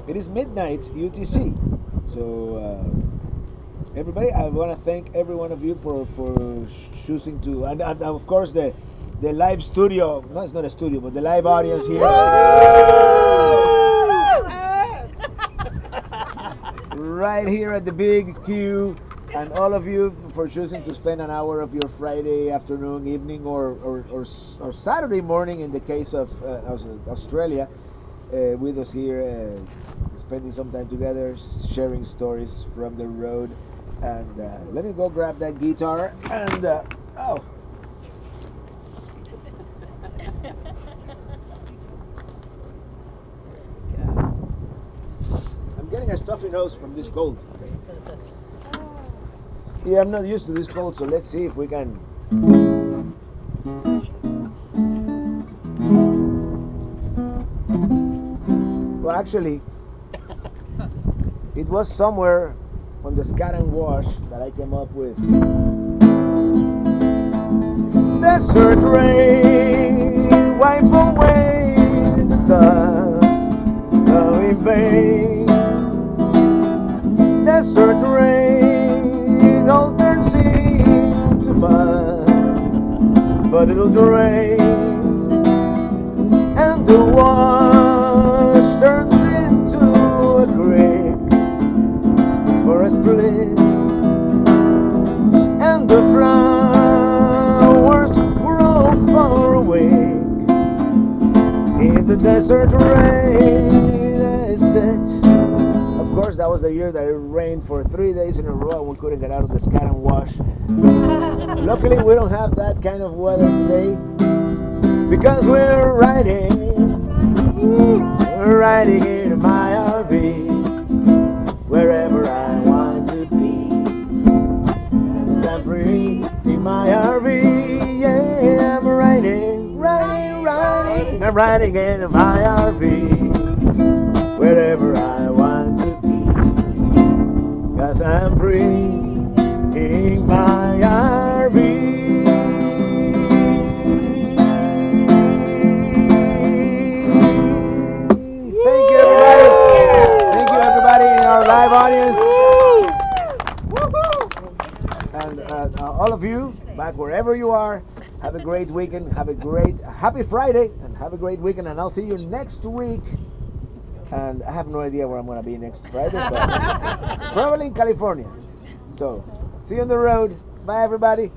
it is midnight UTC. So everybody, I want to thank every one of you for choosing to, and of course the live studio. No, it's not a studio, but the live audience here. Right here at the big Q, and all of you for choosing to spend an hour of your Friday afternoon, evening, or Saturday morning in the case of Australia, with us here, spending some time together, sharing stories from the road. And let me go grab that guitar and oh. I'm getting a stuffy nose from this cold. Yeah, I'm not used to this cold, so let's see if we can. Well, actually, It was somewhere on the scat and wash that I came up with. Desert rain, wipe away the dust, now in vain. Desert rain, all turns into mud, but it'll drain, and the wash turns into a creek for a split, and the flowers grow far away in the desert rain. I said, of course, that was the year that it rained for 3 days in a row and we couldn't get out of the scat and wash. Luckily, we don't have that kind of weather today because we're riding in my RV wherever I want to be. 'Cause I'm free in my RV. Yeah, I'm riding. I'm riding in my RV wherever I want to be. 'Cause I'm free in my RV. Thank you, everybody. Thank you, everybody in our live audience. And all of you, back wherever you are, have a great weekend. Have a great, happy Friday, and have a great weekend. And I'll see you next week. And I have no idea where I'm going to be next Friday, but probably in California. So, see you on the road. Bye, everybody.